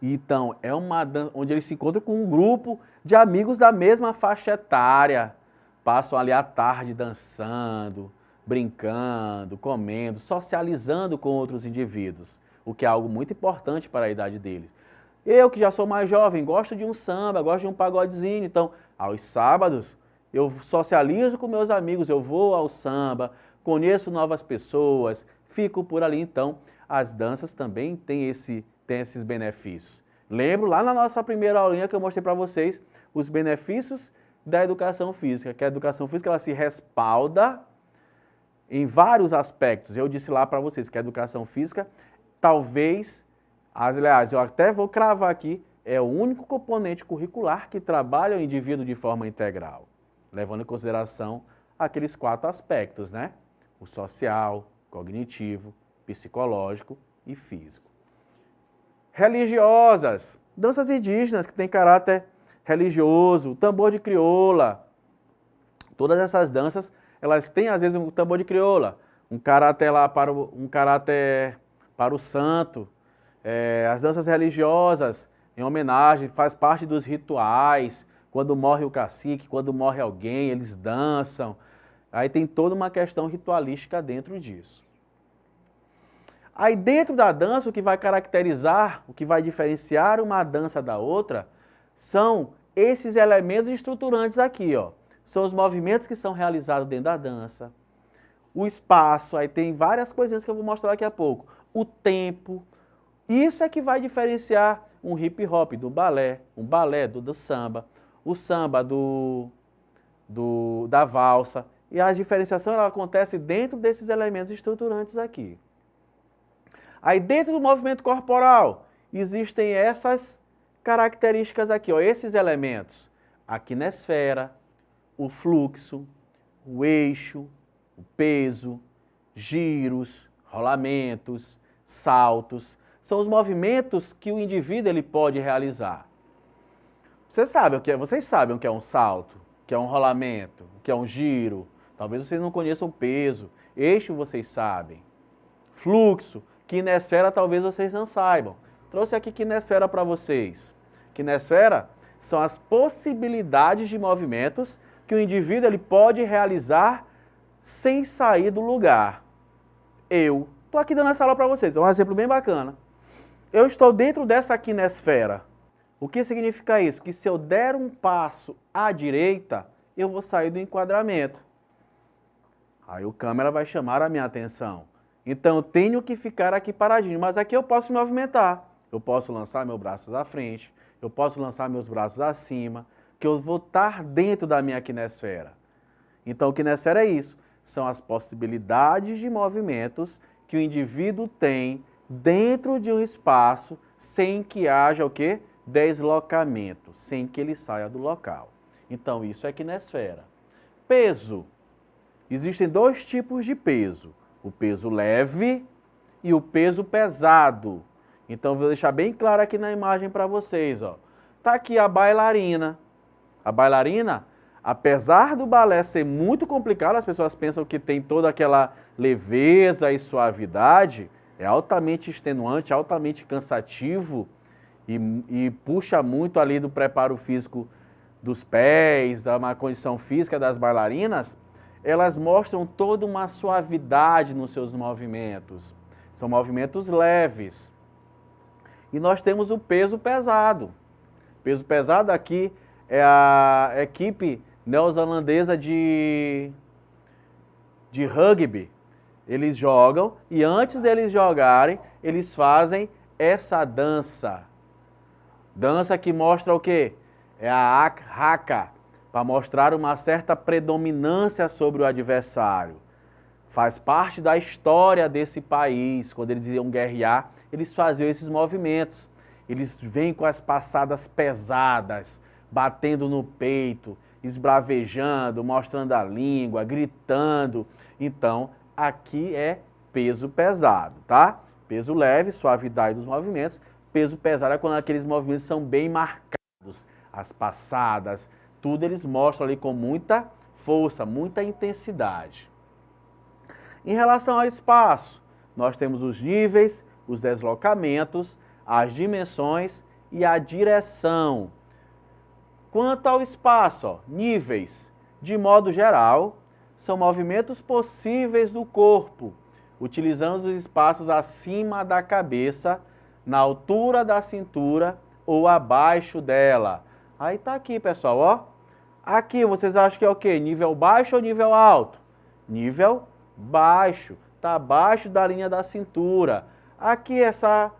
Então, é uma dança onde eles se encontram com um grupo de amigos da mesma faixa etária. Passam ali à tarde dançando, brincando, comendo, socializando com outros indivíduos, o que é algo muito importante para a idade deles. Eu, que já sou mais jovem, gosto de um samba, gosto de um pagodezinho, então, aos sábados, eu socializo com meus amigos, eu vou ao samba, conheço novas pessoas, fico por ali. Então, as danças também têm esses benefícios. Lembro lá na nossa primeira aulinha que eu mostrei para vocês os benefícios da educação física, que a educação física ela se respalda em vários aspectos. Eu disse lá para vocês que a educação física, talvez, aliás, eu até vou cravar aqui, é o único componente curricular que trabalha o indivíduo de forma integral, levando em consideração aqueles 4 aspectos, né? O social, cognitivo, psicológico e físico. Religiosas, danças indígenas que têm caráter religioso, tambor de crioula. Todas essas danças, elas têm às vezes um tambor de crioula, um caráter lá para o santo. As danças religiosas, em homenagem, faz parte dos rituais. Quando morre o cacique, quando morre alguém, eles dançam. Aí tem toda uma questão ritualística dentro disso. Aí dentro da dança, o que vai caracterizar, o que vai diferenciar uma dança da outra, são esses elementos estruturantes aqui, ó. São os movimentos que são realizados dentro da dança. O espaço, aí tem várias coisinhas que eu vou mostrar daqui a pouco. O tempo. Isso é que vai diferenciar um hip hop do balé, um balé do samba, o samba da valsa. E a diferenciação ela acontece dentro desses elementos estruturantes aqui. Aí dentro do movimento corporal, existem essas características aqui, ó, esses elementos. A quinesfera, o fluxo, o eixo, o peso, giros, rolamentos, saltos. São os movimentos que o indivíduo ele pode realizar. Vocês sabem o que é um salto, o que é um rolamento, o que é um giro. Talvez vocês não conheçam o peso. Eixo vocês sabem. Fluxo, quinesfera talvez vocês não saibam. Trouxe aqui quinesfera para vocês. Quinesfera são as possibilidades de movimentos que o indivíduo ele pode realizar sem sair do lugar. Eu estou aqui dando essa aula para vocês, é um exemplo bem bacana. Eu estou dentro dessa quinesfera. O que significa isso? Que se eu der um passo à direita, eu vou sair do enquadramento. Aí o câmera vai chamar a minha atenção. Então eu tenho que ficar aqui paradinho, mas aqui eu posso me movimentar. Eu posso lançar meus braços à frente, eu posso lançar meus braços acima, que eu vou estar dentro da minha quinesfera. Então o quinesfera é isso, são as possibilidades de movimentos que o indivíduo tem dentro de um espaço sem que haja o quê? Deslocamento, sem que ele saia do local. Então isso é quinesfera. Peso. Existem dois tipos de peso, o peso leve e o peso pesado. Então vou deixar bem claro aqui na imagem para vocês, ó. Tá aqui a bailarina. A bailarina, apesar do balé ser muito complicado, as pessoas pensam que tem toda aquela leveza e suavidade, é altamente extenuante, altamente cansativo e puxa muito ali do preparo físico dos pés, da má condição física das bailarinas. Elas mostram toda uma suavidade nos seus movimentos. São movimentos leves. E nós temos o peso pesado. O peso pesado aqui é a equipe neozelandesa de rugby. Eles jogam e antes deles jogarem, eles fazem essa dança. Dança que mostra o quê? É a haka, para mostrar uma certa predominância sobre o adversário. Faz parte da história desse país. Quando eles iam guerrear, eles faziam esses movimentos. Eles vêm com as passadas pesadas, batendo no peito, esbravejando, mostrando a língua, gritando. Então, aqui é peso pesado, tá? Peso leve, suavidade dos movimentos. Peso pesado é quando aqueles movimentos são bem marcados. As passadas, tudo eles mostram ali com muita força, muita intensidade. Em relação ao espaço, nós temos os níveis, os deslocamentos, as dimensões e a direção. Quanto ao espaço, ó, níveis, de modo geral, são movimentos possíveis do corpo, utilizando os espaços acima da cabeça, na altura da cintura ou abaixo dela. Aí tá aqui, pessoal, ó. Aqui vocês acham que é o quê? Nível baixo ou nível alto? Nível baixo, tá abaixo da linha da cintura. Aqui essa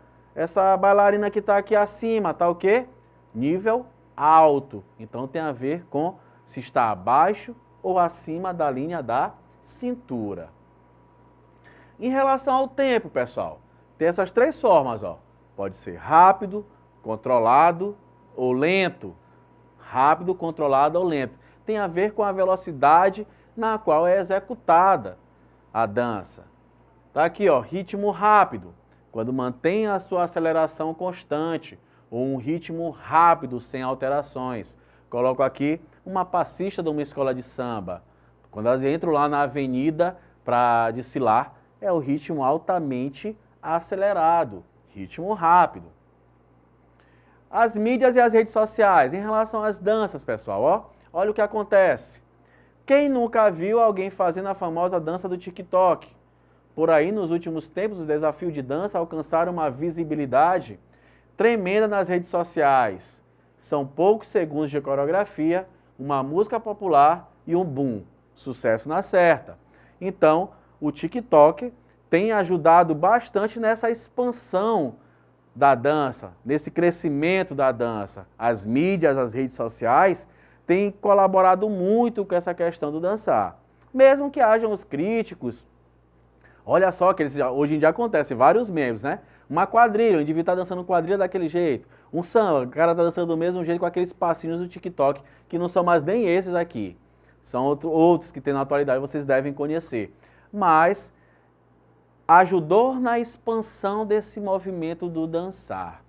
bailarina que tá aqui acima, tá o quê? Nível alto. Então tem a ver com se está abaixo ou acima da linha da cintura. Em relação ao tempo, pessoal, tem essas três formas, ó. Pode ser rápido, controlado ou lento. Rápido, controlado ou lento. Tem a ver com a velocidade na qual é executada a dança. Tá aqui, ó, ritmo rápido, quando mantém a sua aceleração constante, ou um ritmo rápido, sem alterações. Coloco aqui uma passista de uma escola de samba. Quando elas entram lá na avenida para desfilar, é o ritmo altamente acelerado, ritmo rápido. As mídias e as redes sociais, em relação às danças, pessoal, ó, olha o que acontece. Quem nunca viu alguém fazendo a famosa dança do TikTok? Por aí, nos últimos tempos, os desafios de dança alcançaram uma visibilidade tremenda nas redes sociais. São poucos segundos de coreografia, uma música popular e um boom. Sucesso na certa. Então, o TikTok tem ajudado bastante nessa expansão da dança, nesse crescimento da dança. As mídias, as redes sociais têm colaborado muito com essa questão do dançar. Mesmo que hajam os críticos, olha só que hoje em dia acontece vários memes, né? Uma quadrilha, o indivíduo está dançando quadrilha daquele jeito. Um samba, o cara está dançando do mesmo jeito com aqueles passinhos do TikTok, que não são mais nem esses aqui. São outros que tem na atualidade, vocês devem conhecer. Mas ajudou na expansão desse movimento do dançar,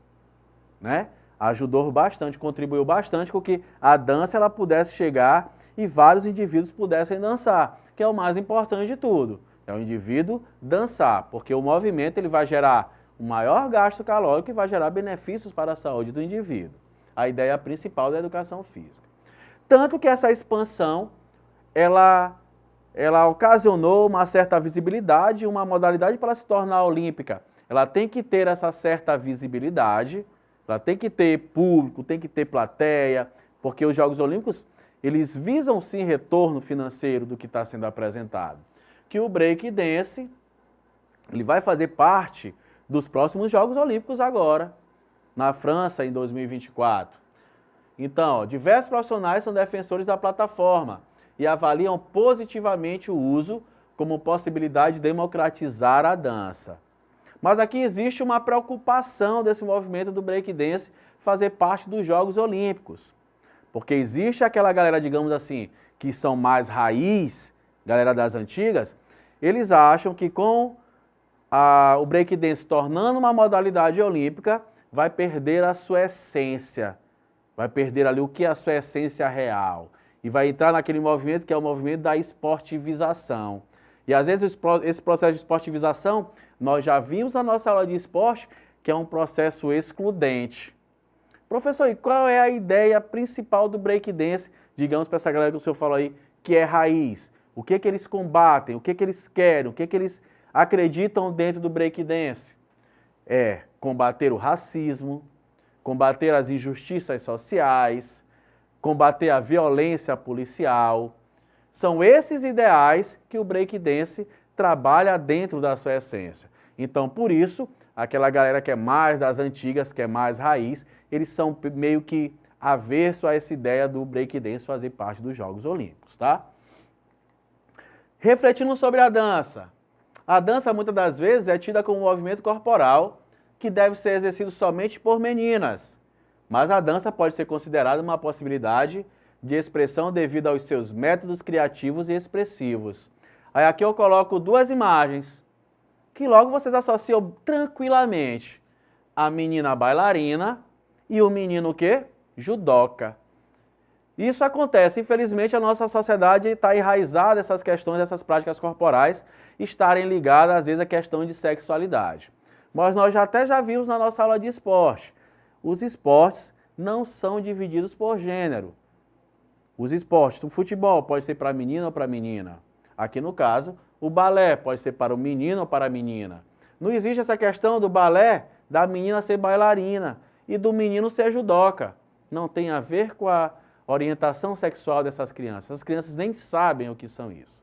né? Ajudou bastante, contribuiu bastante com que a dança ela pudesse chegar e vários indivíduos pudessem dançar, que é o mais importante de tudo. É o indivíduo dançar, porque o movimento ele vai gerar um maior gasto calórico e vai gerar benefícios para a saúde do indivíduo. A ideia principal da educação física. Tanto que essa expansão, ela ela ocasionou uma certa visibilidade, uma modalidade para ela se tornar olímpica. Ela tem que ter essa certa visibilidade, ela tem que ter público, tem que ter plateia, porque os Jogos Olímpicos, eles visam sim retorno financeiro do que está sendo apresentado. Que o break dance, ele vai fazer parte dos próximos Jogos Olímpicos agora, na França em 2024. Então, ó, diversos profissionais são defensores da plataforma e avaliam positivamente o uso como possibilidade de democratizar a dança. Mas aqui existe uma preocupação desse movimento do breakdance fazer parte dos Jogos Olímpicos. Porque existe aquela galera, digamos assim, que são mais raiz, galera das antigas, eles acham que com o breakdance tornando uma modalidade olímpica, vai perder a sua essência, vai perder ali o que é a sua essência real. E vai entrar naquele movimento que é o movimento da esportivização. E às vezes esse processo de esportivização, nós já vimos na nossa aula de esporte, que é um processo excludente. Professor, e qual é a ideia principal do breakdance, digamos para essa galera que o senhor falou aí, que é raiz? O que que eles combatem, o que que eles querem, o que que eles acreditam dentro do breakdance? É combater o racismo, combater as injustiças sociais, combater a violência policial. São esses ideais que o breakdance trabalha dentro da sua essência. Então, por isso, aquela galera que é mais das antigas, que é mais raiz, eles são meio que averso a essa ideia do breakdance fazer parte dos Jogos Olímpicos, tá? Refletindo sobre a dança. A dança, muitas das vezes, é tida como um movimento corporal que deve ser exercido somente por meninas. Mas a dança pode ser considerada uma possibilidade de expressão devido aos seus métodos criativos e expressivos. Aí aqui eu coloco duas imagens, que logo vocês associam tranquilamente. A menina bailarina e o menino o quê? Judoca. Isso acontece, infelizmente a nossa sociedade está enraizada essas questões, essas práticas corporais estarem ligadas às vezes à questão de sexualidade. Mas nós até já vimos na nossa aula de esporte. Os esportes não são divididos por gênero. Os esportes, o futebol pode ser para menino ou para menina. Aqui no caso, o balé pode ser para o menino ou para a menina. Não existe essa questão do balé, da menina ser bailarina e do menino ser judoca. Não tem a ver com a orientação sexual dessas crianças. As crianças nem sabem o que são isso.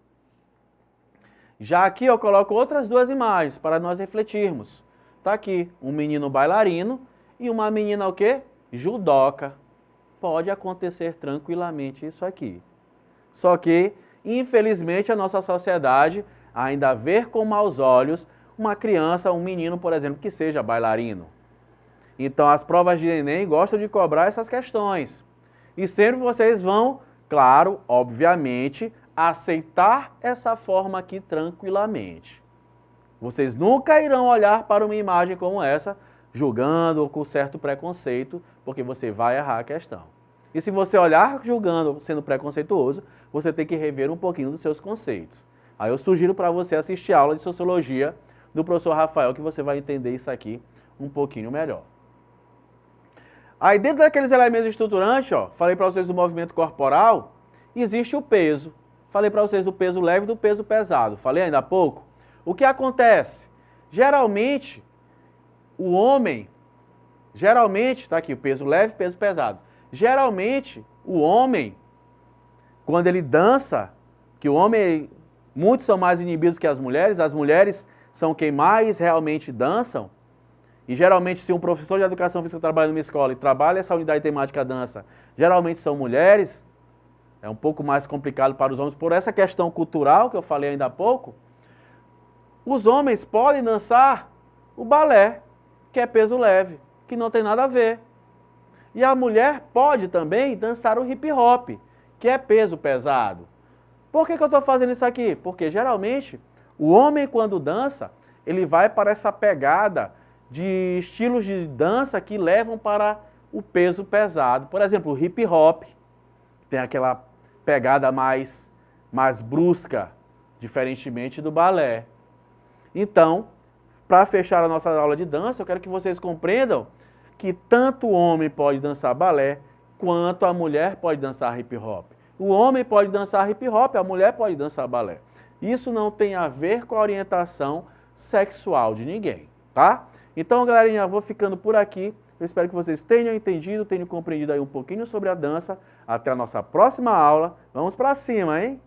Já aqui eu coloco outras duas imagens para nós refletirmos. Está aqui um menino bailarino e uma menina o quê? Judoca. Pode acontecer tranquilamente isso aqui. Só que, infelizmente, a nossa sociedade ainda vê com maus olhos uma criança, um menino, por exemplo, que seja bailarino. Então, as provas de Enem gostam de cobrar essas questões. E sempre vocês vão, claro, obviamente, aceitar essa forma aqui tranquilamente. Vocês nunca irão olhar para uma imagem como essa, julgando ou com certo preconceito, porque você vai errar a questão. E se você olhar julgando, sendo preconceituoso, você tem que rever um pouquinho dos seus conceitos. Aí eu sugiro para você assistir a aula de Sociologia do professor Rafael, que você vai entender isso aqui um pouquinho melhor. Aí dentro daqueles elementos estruturantes, ó, falei para vocês do movimento corporal, existe o peso. Falei para vocês do peso leve e do peso pesado. Falei ainda há pouco. O que acontece? Geralmente, o homem, está aqui o peso leve e peso pesado. Geralmente, o homem, quando ele dança, que o homem, muitos são mais inibidos que as mulheres são quem mais realmente dançam, e geralmente se um professor de educação física trabalha numa escola e trabalha essa unidade temática dança, geralmente são mulheres, é um pouco mais complicado para os homens, por essa questão cultural que eu falei ainda há pouco, os homens podem dançar o balé, que é peso leve, que não tem nada a ver. E a mulher pode também dançar o hip hop, que é peso pesado. Por que eu estou fazendo isso aqui? Porque geralmente o homem quando dança, ele vai para essa pegada de estilos de dança que levam para o peso pesado. Por exemplo, o hip hop, tem aquela pegada mais brusca, diferentemente do balé. Então, para fechar a nossa aula de dança, eu quero que vocês compreendam que tanto o homem pode dançar balé, quanto a mulher pode dançar hip hop. O homem pode dançar hip hop, a mulher pode dançar balé. Isso não tem a ver com a orientação sexual de ninguém, tá? Então, galerinha, eu vou ficando por aqui. Eu espero que vocês tenham entendido, tenham compreendido aí um pouquinho sobre a dança. Até a nossa próxima aula. Vamos pra cima, hein?